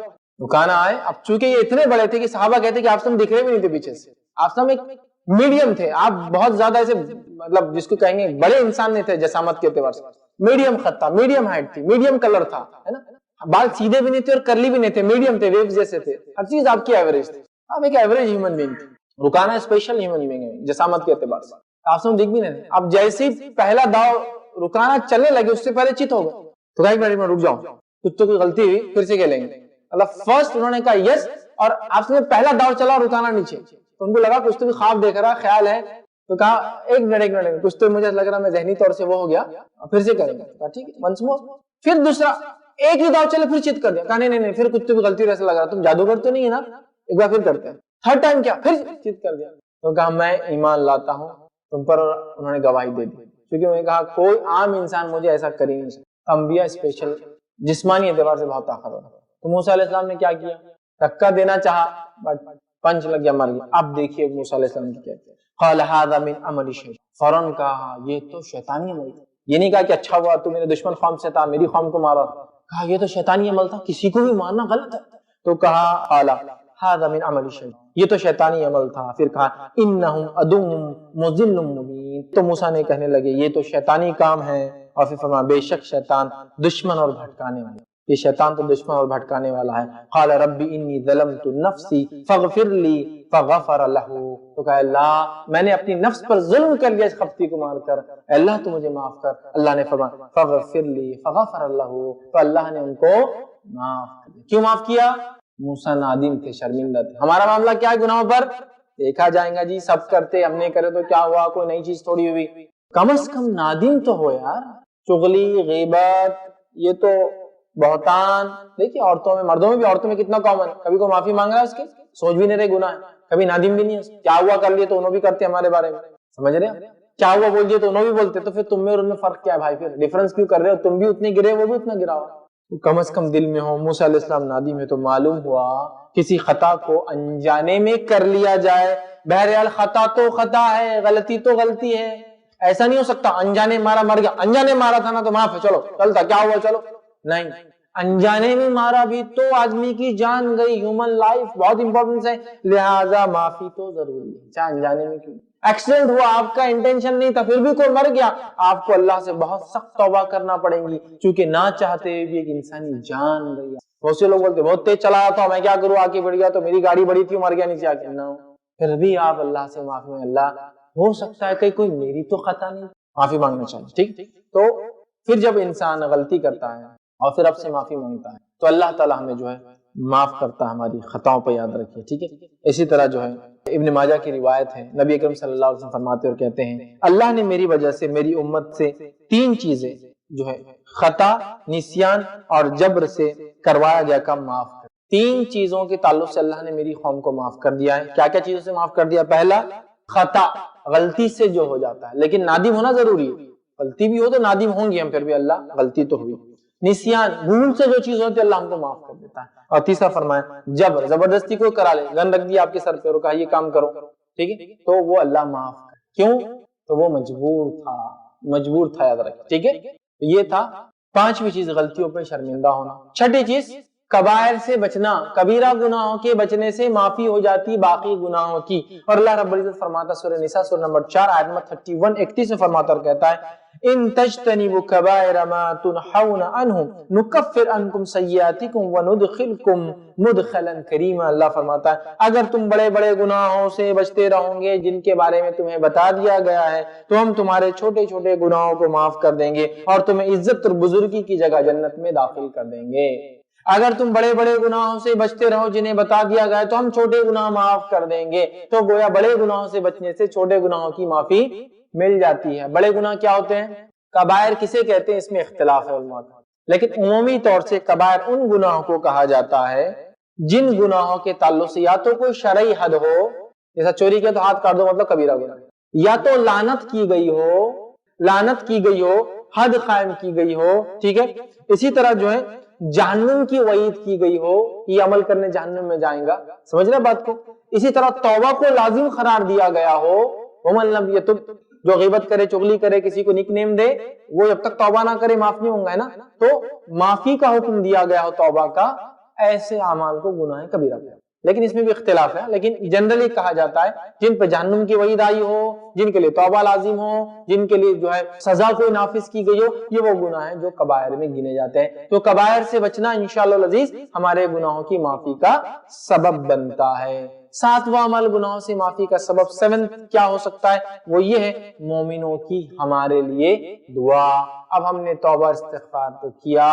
رکانہ آئے. اب چونکہ یہ اتنے بڑے تھے کہ صحابہ کہتے کہ آپ سے دکھ رہے بھی نہیں تھے پیچھے سے، آپ سے ایک میڈیم تھے. آپ بہت زیادہ ایسے مطلب جس کو کہیں گے بڑے انسان نہیں تھے جسامت کے اعتبار سے، میڈیم خط تھا، میڈیم ہائٹ تھی، میڈیم کلر تھا، ہے نا. بال سیدھے بھی نہیں تھے اور کرلی بھی نہیں تھے، میڈیم تھے، ویوز جیسے تھے. ہر چیز آپ کی ایوریج تھی. آپ ایک ایوریج ہیومن بینگ تھے. رکانہ اسپیشل ہیومن بینگ ہے جسامت کے اعتبار سے. آپ سے دکھ بھی نہیں تھے. اب جیسے پہلا داؤ رکانہ چلنے لگے اس سے پہلے چت ہو گئے. تو ایک منٹ میں رک جاؤ، کچھ تو کوئی غلطی ہوئی، پھر سے کھیلیں گے. مطلب فرسٹ انہوں نے کہا یس، اور آپ سے پہلا داؤ چلا رکانہ نیچے. تو ان کو لگا کچھ تو بھی خواب دیکھ رہا، خیال ہے. تو کہا ایک منٹ کچھ تو مجھے لگ رہا میں ذہنی طور سے وہ ہو گیا، پھر سے کریں گے. کہا ٹھیک ہے ونس مور. پھر دوسرا ایک ہی داؤ چلے پھر چت کر دیا. کہا نہیں پھر کچھ تو بھی غلطی ایسا لگ رہا، تم جادوگر تو نہیں ہے نا، ایک بار پھر کرتے ہیں. تھرڈ ٹائم کیا پھر چت کر دیا. تو کہا میں ایمان لاتا ہوں تم پر. انہوں نے گواہی دے دی کیونکہ انہوں نے کہا کوئی عام انسان مجھے ایسا کر ہی نہیں سکتا. انبیاء اسپیشل جسمانی اعتبار سے بہت طاقتور. تو موسیٰ علیہ السلام نے کیا کیا؟ دھکا دینا چاہا بٹ پنچ لگ گیا، مر گیا. اب دیکھیے موسیٰ علیہ السلام کی کیا ہے. قال هذا من عمل الشیطان، فوراً کہا یہ تو شیطانی عمل تھا. یہ نہیں کہا کہ اچھا ہوا تو میرے دشمن قوم سے تھا، میری قوم کو مارا. کہا یہ تو شیطانی عمل تھا، کسی کو بھی مارنا غلط ہے. تو کہا قال هذا من عمل الشیطان، یہ تو شیطانی عمل تھا. پھر کہا انہم عدو مضل مبین. تو موسیٰ نے کہنے لگے یہ تو شیطانی کام ہے. اور پھر فرمایا بے شک شیطان دشمن اور بھٹکانے والا، یہ شیطان تو دشمن اور بھٹکانے والا ہے. قال رب انی ظلمت نفسی فاغفر لی فغفر له. تو کہا اللہ میں نے اپنی نفس پر ظلم کر لیا اس خفتی کو مار کر، اللہ تو مجھے معاف کر. اللہ نے فرمایا فغفر لی فغفر له. تو اللہ نے ان کو معاف کیا. کیوں معاف کیا؟ موسیٰ نادم تھے، شرمندہ تھے. ہمارا معاملہ کیا ہے گناہوں پر؟ دیکھا جائے گا جی، سب کرتے ہم نے کرے تو کیا ہوا، کوئی نئی چیز تھوڑی ہوئی. کم از کم نادم تو ہو یار. چغلی، غیبت، یہ تو بہتان. دیکھیے عورتوں میں، مردوں میں بھی، عورتوں میں کتنا کامن. کبھی کوئی معافی مانگ رہا ہے اس کے، سوچ بھی نہیں رہے گناہ ہے، کبھی نادم بھی نہیں ہے. کیا ہوا کر لیے تو انہوں بھی کرتے ہمارے بارے میں، سمجھ رہے ہیں؟ کیا ہوا بول دیے تو انہوں بھی بولتے. تو پھر تم میں اور ان میں فرق کیا ہے بھائی؟ پھر ڈیفرنس کیوں کر رہے ہو؟ تم بھی اتنے گرے، وہ بھی اتنا گرا ہوا. کم از کم دل میں ہو. موسیٰ علیہ السلام نادم ہے تو معلوم ہوا کسی خطا کو انجانے میں کر لیا جائے. بہرحال خطا تو خطا ہے، غلطی تو غلطی ہے. ایسا نہیں ہو سکتا انجانے مارا مر گیا، انجانے مارا تھا نا تو معاف ہے، چلو چلتا، کیا ہوا چلو. نہیں، انجانے میں مارا بھی تو آدمی کی جان گئی. ہیومن لائف بہت امپورٹنس ہے، لہذا معافی تو ضروری ہے، چاہے انجانے میں کیوں. ایکسیڈنٹ ہوا، آپ کا انٹینشن نہیں تھا، پھر بھی کوئی مر گیا، آپ کو اللہ سے بہت سخت توبہ کرنا پڑے گی، کیونکہ نہ چاہتے بھی ایک انسانی جان گئی. بہت سے لوگ بولتے بہت تیز چلا رہا تھا، میں کیا کروں، آ کے بڑھ گیا تو میری گاڑی بڑی تھی، مر گیا نیچے آ کے. نہ، پھر بھی آپ اللہ سے معافی مانگیں. اللہ ہو سکتا ہے کہ کوئی میری تو خطا نہیں، معافی مانگنا چاہیے. ٹھیک. تو پھر جب انسان غلطی کرتا ہے اور پھر رب سے معافی مانگتا ہے تو اللہ تعالیٰ ہمیں جو ہے معاف کرتا ہے، ہماری خطاؤں پہ یاد رکھیے، ٹھیک ہے۔ اسی طرح جو ہے ابن ماجہ کی روایت ہے، نبی اکرم صلی اللہ علیہ وسلم فرماتے اور کہتے ہیں اللہ نے میری وجہ سے میری امت سے 3 چیزیں جو ہے خطا، نسیان اور جبر سے کروایا گیا کام معاف کر، 3 چیزوں کے تعلق سے اللہ نے میری قوم کو معاف کر دیا ہے۔ کیا کیا چیزوں سے معاف کر دیا؟ پہلا خطا، غلطی سے جو ہو جاتا ہے، لیکن نادم ہونا ضروری ہے، غلطی بھی ہو تو نادم ہوں گے ہم، پھر بھی اللہ غلطی تو ہوئی۔ نسیان، بھول سے جو چیز ہوتی ہے اللہ ہم کو معاف کر دیتا ہے۔ اور تیسرا فرمایا جبر، زبردستی کوئی کرا لے، گن رکھ دیا آپ کے سر پہ اور کہا یہ کام کرو، ٹھیک ہے، تو وہ اللہ معاف کر، کیوں؟ تو وہ مجبور تھا یاد رکھیں، ٹھیک ہے۔ یہ تھا 5ویں چیز، غلطیوں پہ شرمندہ ہونا۔ 6ٹھی چیز کبائر سے بچنا، کبیرہ گناہوں کے بچنے سے معافی ہو جاتی باقی گناہوں کی۔ اور اللہ رب العزت فرماتا سورہ نساء سورہ نمبر 4 آیت نمبر 31-31 میں فرماتا اور کہتا ہے ان تجتنبوا کبائر ما تنحون عنہ نکفر عنکم سیئاتکم وندخلکم مدخلا کریما۔ اللہ فرماتا ہے اگر تم بڑے بڑے گناہوں سے بچتے رہو گے جن کے بارے میں تمہیں بتا دیا گیا ہے تو ہم تمہارے چھوٹے چھوٹے گناہوں کو معاف کر دیں گے اور تمہیں عزت اور بزرگی کی جگہ جنت میں داخل کر دیں گے۔ اگر تم بڑے بڑے گناہوں سے بچتے رہو جنہیں بتا دیا گیا ہے تو ہم چھوٹے گناہ معاف کر دیں گے۔ تو گویا بڑے گناہوں سے بچنے سے چھوٹے گناہوں کی معافی مل جاتی ہے۔ بڑے گناہ کیا ہوتے ہیں؟ کبائر کسے کہتے ہیں اس میں اختلاف ہے علماء کا، لیکن عمومی طور سے کبائر ان گناہوں کو کہا جاتا ہے جن گناہوں کے تعلق سے یا تو کوئی شرعی حد ہو، جیسا چوری کیا تو ہاتھ کاٹ دو مطلب کبیرہ گناہ، یا تو لعنت کی گئی ہو، حد قائم کی گئی ہو، ٹھیک ہے۔ اسی طرح جو ہے جہنم کی وعید کی گئی ہو، یہ عمل کرنے جہنم میں جائیں گا، سمجھ رہے بات کو۔ اسی طرح توبہ کو لازم قرار دیا گیا ہو، ومن لم یتب، جو غیبت کرے، چغلی کرے، کسی کو نک نیم دے، وہ جب تک توبہ نہ کرے معاف نہیں ہوں گا، ہے نا۔ تو معافی کا حکم دیا گیا ہو توبہ کا، ایسے اعمال کو گناہ کبیرہ کہتے ہیں۔ لیکن اس میں بھی اختلاف ہے، لیکن جنرلی کہا جاتا ہے جن پہ جہنم کی وعید آئی ہو، جن کے لیے توبہ لازم ہو، جن کے لیے جو ہے سزا کوئی نافذ کی گئی ہو، یہ وہ گناہ ہیں جو کبائر میں گنے جاتے ہیں۔ تو کبائر سے بچنا انشاءاللہ العزیز ہمارے گناہوں کی معافی کا سبب بنتا ہے۔ 7واں عمل گناہوں سے معافی کا سبب 7 کیا ہو سکتا ہے؟ وہ یہ ہے مومنوں کی ہمارے لیے دعا۔ اب ہم نے توبہ استغفار تو کیا،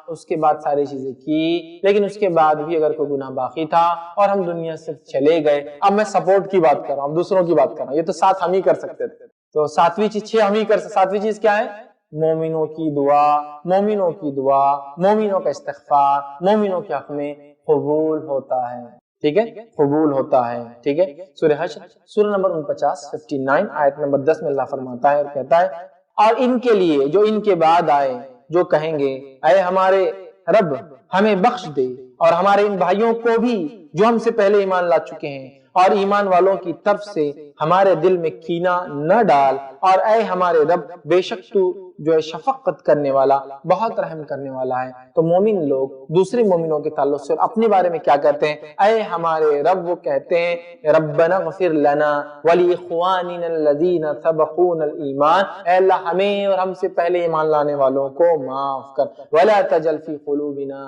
اس کے بعد ساری چیزیں کی، لیکن اس کے بعد بھی اگر کوئی گناہ باقی تھا اور ہم دنیا سے چلے گئے، اب میں سپورٹ کی بات کر رہا ہوں، دوسروں کی بات کر رہا ہوں، یہ تو 7 ہم ہی کر سکتے تھے، تو 7ویں چیز 6 ہم ہی کر سکتے۔ 7ویں چیز کیا ہے؟ مومنوں کی دعا، مومنوں کا استغفار مومنوں کے حق میں قبول ہوتا ہے، ٹھیک ہے، قبول ہوتا ہے، ٹھیک ہے۔ سورہ حشر سورہ نمبر 49 آیت نمبر 10 میں اللہ فرماتا ہے اور کہتا ہے اور ان کے لیے جو ان کے بعد آئے جو کہیں گے اے ہمارے رب ہمیں بخش دے اور ہمارے ان بھائیوں کو بھی جو ہم سے پہلے ایمان لا چکے ہیں، اور ایمان والوں کی طرف سے ہمارے دل میں کینہ نہ ڈال، اور اے ہمارے رب بے شک تو جو ہے شفقت کرنے والا، بہت رحم کرنے والا ہے۔ تو مومن لوگ دوسرے مومنوں کے تعلق سے اپنے بارے میں کیا کہتے ہیں؟ اے ہمارے رب، وہ کہتے ہیں ربنا اغفر لنا ولاخواننا الذین سبقونا الایمان، اے اللہ ہمیں اور ہم سے پہلے ایمان لانے والوں کو معاف کر، ولا تجعل فی قلوبنا،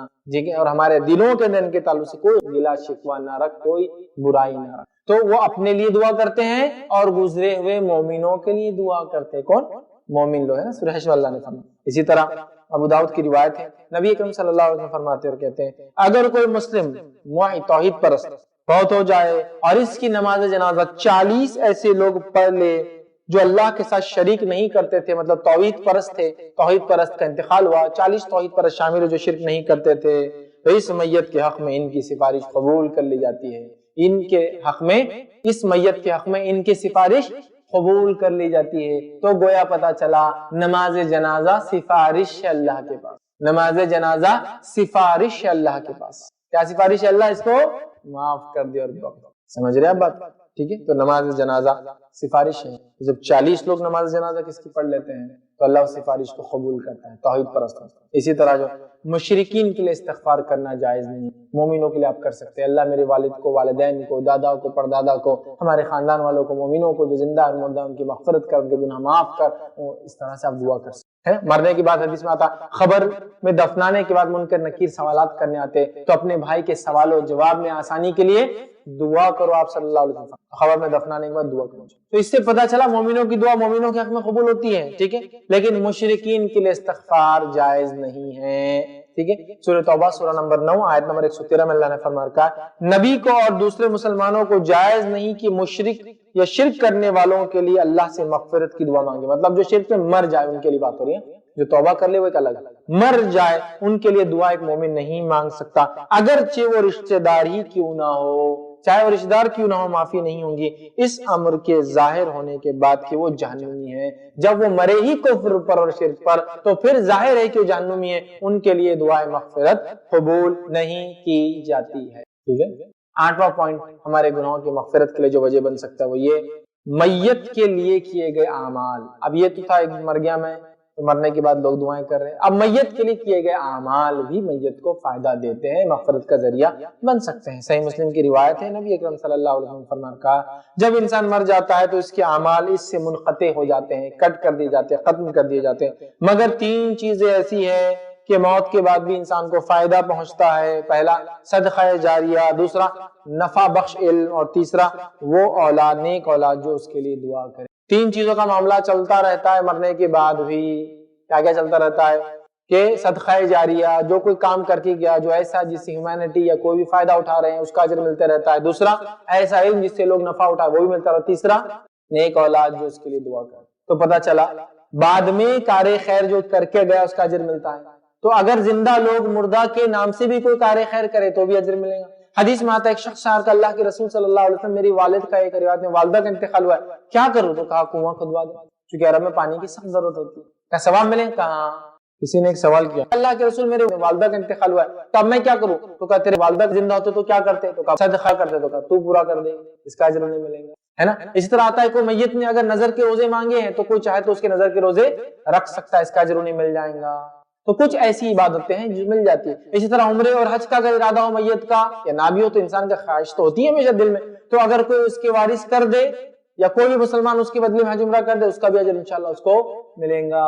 اور ہمارے دلوں کے اندر ان کے تعلق سے کوئی گلا شکوہ نہ رکھ، کوئی برائی نہ رکھ۔ تو وہ اپنے لیے دعا کرتے ہیں اور گزرے ہوئے مومنوں کے لیے دعا کرتے ہیں۔ کون؟ مومن لوگ، ہے نا، سورہ حشر اللہ نے فرمایا۔ اسی طرح ابو داؤد کی روایت ہے، نبی اکرم صلی اللہ علیہ وسلم فرماتے اور کہتے ہیں اگر کوئی مسلم موحد توحید پرست فوت ہو جائے اور اس کی نماز جنازہ 40 ایسے لوگ پڑھ لے جو اللہ کے ساتھ شریک نہیں کرتے تھے، مطلب توحید پرست تھے، توحید پرست کا انتقال ہوا، 40 توحید پرست شامل جو شرک نہیں کرتے تھے، تو اس میت کے حق میں ان کی سفارش قبول کر لی جاتی ہے، ان کے حق میں، اس میت کے حق میں ان کی سفارش قبول کر لی جاتی ہے۔ تو گویا پتا چلا نماز جنازہ سفارش ہے اللہ کے پاس، نماز جنازہ سفارش ہے اللہ کے پاس۔ کیا سفارش ہے؟ اللہ اس کو معاف کر دے اور بخش دے۔ سمجھ رہے ہیں آپ بات؟ ٹھیک ہے، تو نماز جنازہ سفارش ہے۔ جب 40 لوگ نماز جنازہ کس کی پڑھ لیتے ہیں تو اللہ اس سفارش کو قبول کرتا ہے، توحید پرست ہوتا ہے۔ اسی طرح جو مشرکین کے لیے استغفار کرنا جائز نہیں، مومنوں کے لیے آپ کر سکتے ہیں، اللہ میرے والد کو، والدین کو، دادا کو، پردادا کو، ہمارے خاندان والوں کو، مومنوں کو جو زندہ اور مردہ ان کی مغفرت کر، ان کے گناہ معاف کر، اس طرح سے آپ دعا کر سکتے ہیں۔ مرنے کے بعد حدیث میں آتا خبر میں دفنانے کے بعد منکر نکیر سوالات کرنے آتے، تو اپنے بھائی کے سوال و جواب میں آسانی کے لیے دعا کرو، آپ صلی اللہ علیہ وسلم خبر میں دفنانے کے بعد دعا کرو۔ تو اس سے پتہ چلا مومنوں کی دعا مومنوں کے حق میں قبول ہوتی ہے، ٹھیک ہے، لیکن مشرکین کے لیے استغفار جائز نہیں ہے، ٹھیک ہے، سورہ توبہ سورہ نمبر 9 آیت نمبر 113 میں اللہ نے فرما رکھا ہے نبی کو اور دوسرے مسلمانوں کو جائز نہیں کہ مشرک یا شرک کرنے والوں کے لیے اللہ سے مغفرت کی دعا مانگے. مطلب جو شرک میں مر جائے ان کے لیے بات ہو رہی ہے، جو توبہ کر لے وہ ایک الگ ہے، مر جائے ان کے لیے دعا ایک مومن نہیں مانگ سکتا، اگرچہ وہ رشتہ دار ہی کیوں نہ ہو، چاہے وہ رشتہ دار کیوں نہ ہو، معافی نہیں ہوں گی اس امر کے ظاہر ہونے کے بعد کہ وہ جہنمی ہے. جب وہ مرے ہی کفر پر اور شرک پر تو پھر ظاہر ہے کہ وہ جہنمی ہے، ان کے لیے دعائے مغفرت قبول نہیں کی جاتی ہے. ٹھیک ہے، 8واں پوائنٹ ہمارے گناہوں کی مغفرت کے لیے جو وجہ بن سکتا ہے وہ یہ میت کے لیے کیے گئے اعمال. اب یہ تو تھا ایک مر گیا میں، مرنے کے بعد لوگ دعائیں کر رہے ہیں، اب میت کے لیے کیے گئے اعمال بھی میت کو فائدہ دیتے ہیں، مغفرت کا ذریعہ بن سکتے ہیں. صحیح مسلم کی روایت ہے، نبی اکرم صلی اللہ علیہ وسلم فرمان کہا جب انسان مر جاتا ہے تو اس کے اعمال اس سے منقطع ہو جاتے ہیں، کٹ کر دیے جاتے ہیں، ختم کر دیے جاتے ہیں، مگر 3 چیزیں ایسی ہیں کہ موت کے بعد بھی انسان کو فائدہ پہنچتا ہے. پہلا صدقہ جاریہ، دوسرا نفع بخش علم، اور تیسرا وہ اولاد، نیک اولاد جو اس کے لیے دعا کرے. 3 چیزوں کا معاملہ چلتا رہتا ہے مرنے کے بعد بھی. کیا کیا چلتا رہتا ہے کہ صدقہ جاریہ، جو کوئی کام کر کے گیا جو ایسا جس سے ہیومینٹی یا کوئی بھی فائدہ اٹھا رہے ہیں اس کا اجر ملتے رہتا ہے. دوسرا ایسا علم جس سے لوگ نفع اٹھائے وہ بھی ملتا رہتا ہے. تیسرا نیک اولاد جو اس کے لیے دعا کرے. تو پتہ چلا بعد میں کار خیر جو کر کے گیا اس کا اجر ملتا ہے. تو اگر زندہ لوگ مردہ کے نام سے بھی کوئی کار خیر کرے تو بھی اجر ملے گا. حدیث میں آتا ہے ایک شخص آ کر اللہ کے رسول صلی اللہ علیہ وسلم میری والد کا ایک روایت میں والدہ کا انتقال ہوا ہے، کیا کروں؟ تو کہا کنواں کھدوا دو، چونکہ عرب میں پانی کی سخت ضرورت ہوتی ہے. کیا ثواب ملے؟ کہا. کسی نے ایک سوال کیا اللہ کے رسول میرے والدہ کا انتقال ہوا ہے تو اب میں کیا کروں؟ تو کہا تیرے والدہ زندہ ہوتے تو کیا کرتے؟ تو کہا صدقہ کرتے. تو کہا تو پورا کر دے، اس کا اجر نہیں ملے گا، ہے نا. اسی طرح آتا ہے کوئی میت نے اگر نظر کے روزے مانگے ہیں تو کوئی چاہے تو اس کے نظر کے روزے رکھ سکتا ہے، اس کا اجر نہیں مل جائے گا. تو کچھ ایسی عبادتیں ہیں جو مل جاتی ہے. اسی طرح عمرے اور حج کا اگر ارادہ ہو میت کا یا نہ بھی ہو تو انسان کا خواہش تو ہوتی ہے ہمیشہ دل میں، تو اگر کوئی اس کے وارث کر دے یا کوئی بھی مسلمان اس کے بدلے میں حج عمرہ کر دے اس کا بھی اجر انشاءاللہ اس کو ملے گا.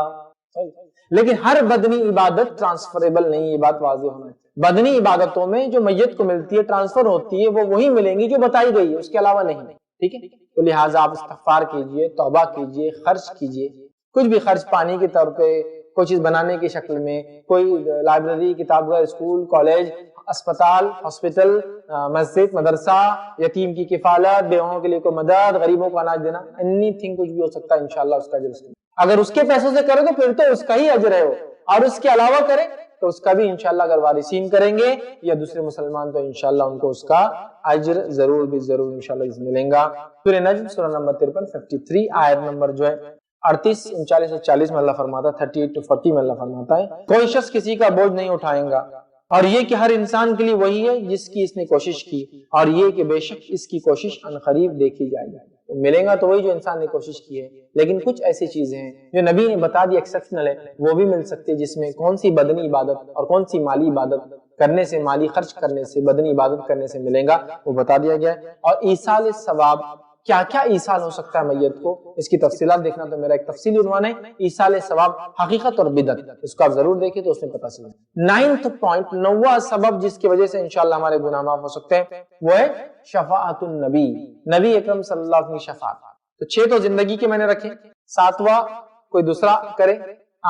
لیکن ہر بدنی عبادت ٹرانسفریبل نہیں، یہ بات واضح ہونا ہے. بدنی عبادتوں میں جو میت کو ملتی ہے ٹرانسفر ہوتی ہے وہ وہی ملیں گی جو بتائی گئی ہے، اس کے علاوہ نہیں. ٹھیک ہے، تو لہٰذا آپ استغفار کیجئے، توبہ کیجئے، خرچ کیجئے، کچھ بھی خرچ پانی کے طور پہ، کوئی چیز بنانے کی شکل میں، کوئی لائبریری، کتاب گھر، اسکول، کالج، اسپتال، ہاسپٹل، مسجد، مدرسہ، یتیم کی کفالت، بیوہوں کے لیے کوئی مدد، غریبوں کو اناج دینا، اینی تھنگ کچھ بھی ہو سکتا ہے، انشاءاللہ اس کا اجر اس میں. اگر اس کے پیسوں سے کرے تو پھر تو اس کا ہی اجر ہے وہ، اور اس کے علاوہ کرے تو اس کا بھی انشاءاللہ اگر وارثین کریں گے یا دوسرے مسلمان تو انشاءاللہ ان کو اس کا اجر ضرور بھی ضرور انشاءاللہ ملیں گا. سورہ نجم سورہ نمبر 53 53 آیت نمبر جو ہے 38 39 اور 40 میں اللہ فرماتا ہے، 38 to 40 میں اللہ فرماتا ہے کوئی شخص کسی کا بوجھ نہیں اٹھائے گا، اور یہ کہ ہر انسان کے لیے وہی ہے جس کی اس نے کوشش کی، اور یہ کہ بے شک اس کی کوشش عنقریب دیکھی جائے گی. ملے گا تو وہی جو انسان نے کوشش کی ہے. لیکن کچھ ایسی چیزیں ہیں جو نبی نے بتا دی ایکسپشنل ہے، وہ بھی مل سکتی ہے، جس میں کون سی بدنی عبادت اور کون سی مالی عبادت کرنے سے، مالی خرچ کرنے سے، بدنی عبادت کرنے سے ملے گا وہ بتا دیا گیا ہے. اور ایصال ثواب، کیا کیا ایصال ہو سکتا ہے میت کو، اس کی تفصیلات دیکھنا تو میرا ایک تفصیلی عنوان ہے، ایصال ثواب حقیقت اور بدعت، اس کو آپ ضرور دیکھیں تو اس میں پتہ چلے. 9th پوائنٹ، 9واں سبب جس کی وجہ سے انشاءاللہ ہمارے گناہ معاف ہو سکتے ہیں وہ ہے شفاعت النبی، نبی اکرم صلی اللہ علیہ وسلم کی شفاعت. تو 6 تو زندگی کے میں نے رکھے، 7واں کوئی دوسرا کرے،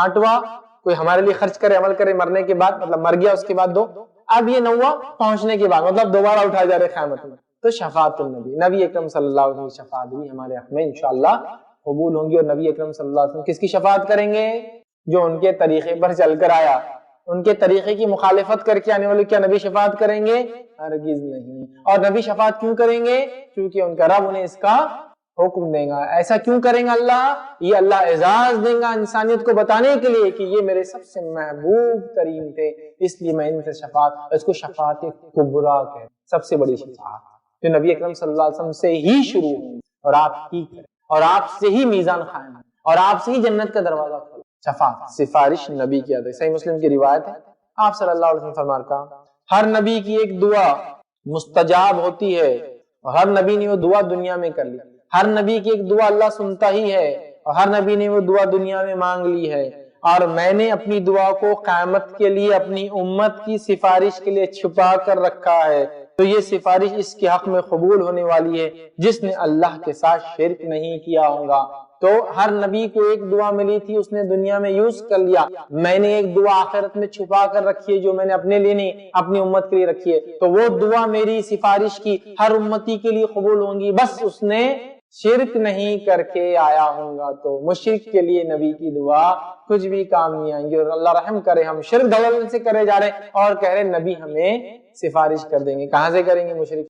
8واں کوئی ہمارے لیے خرچ کرے، عمل کرے مرنے کے بعد، مطلب مر گیا اس کے بعد 2، اب یہ 9واں پہنچنے کے بعد، مطلب دوبارہ اٹھائے جا رہے قیامت میں. تو شفاعت النبی، نبی اکرم صلی اللہ علیہ وسلم کی شفاعت بھی ہمارے حق میں انشاءاللہ قبول ہوں گی. اور نبی اکرم صلی اللہ علیہ وسلم کس کی شفاعت کریں گے؟ جو ان کے طریقے پر چل کر آیا. ان کے طریقے کی مخالفت کر کے آنے والے کیا نبی شفاعت کریں گے؟ ہرگز نہیں. اور نبی شفاعت کیوں کریں گے؟ کیونکہ ان کا رب انہیں اس کا حکم دے گا. ایسا کیوں کریں گا اللہ؟ یہ اللہ اعزاز دیں گا انسانیت کو بتانے کے لیے کہ یہ میرے سب سے محبوب ترین تھے، اس لیے میں ان سے شفاعت، اس کو شفاعت کبریٰ کہتے ہیں، سب سے بڑی شفاعت جو نبی اکرم صلی اللہ علیہ وسلم سے ہی شروع ہوئی اور آپ ہی کریں اور آپ سے ہی میزان قائم اور آپ سے ہی جنت کا دروازہ کھولا. شفاعت، سفارش نبی کی عادت. صحیح مسلم کی روایت ہے، آپ صلی اللہ علیہ وسلم فرمان کا ہر نبی کی ایک دعا مستجاب ہوتی ہے اور ہر نبی نے وہ دعا دنیا میں کر لی. ہر نبی کی ایک دعا اللہ سنتا ہی ہے اور ہر نبی نے وہ دعا دنیا میں مانگ لی ہے، اور میں نے اپنی دعا کو قیامت کے لیے اپنی امت کی سفارش کے لیے چھپا کر رکھا ہے. تو یہ سفارش اس کے حق میں قبول ہونے والی ہے جس نے اللہ کے ساتھ شرک نہیں کیا ہوگا۔ تو ہر نبی کو ایک دعا ملی تھی، اس نے دنیا میں یوز کر لیا۔ میں نے ایک دعا آخرت میں چھپا کر رکھی ہے جو میں نے اپنے لیے نہیں، اپنی امت کے لیے رکھی ہے، تو وہ دعا میری سفارش کی ہر امتی کے لیے قبول ہوں گی، بس اس نے شرک نہیں کر کے آیا ہوں گا۔ تو مشرک کے لیے نبی کی دعا کچھ بھی کام نہیں آئیں گی، اور اللہ رحم کرے ہم شرک دولت سے کرے جا رہے اور کہہ رہے نبی ہمیں سفارش کر دیں گے، کہاں سے کریں گے مشرک؟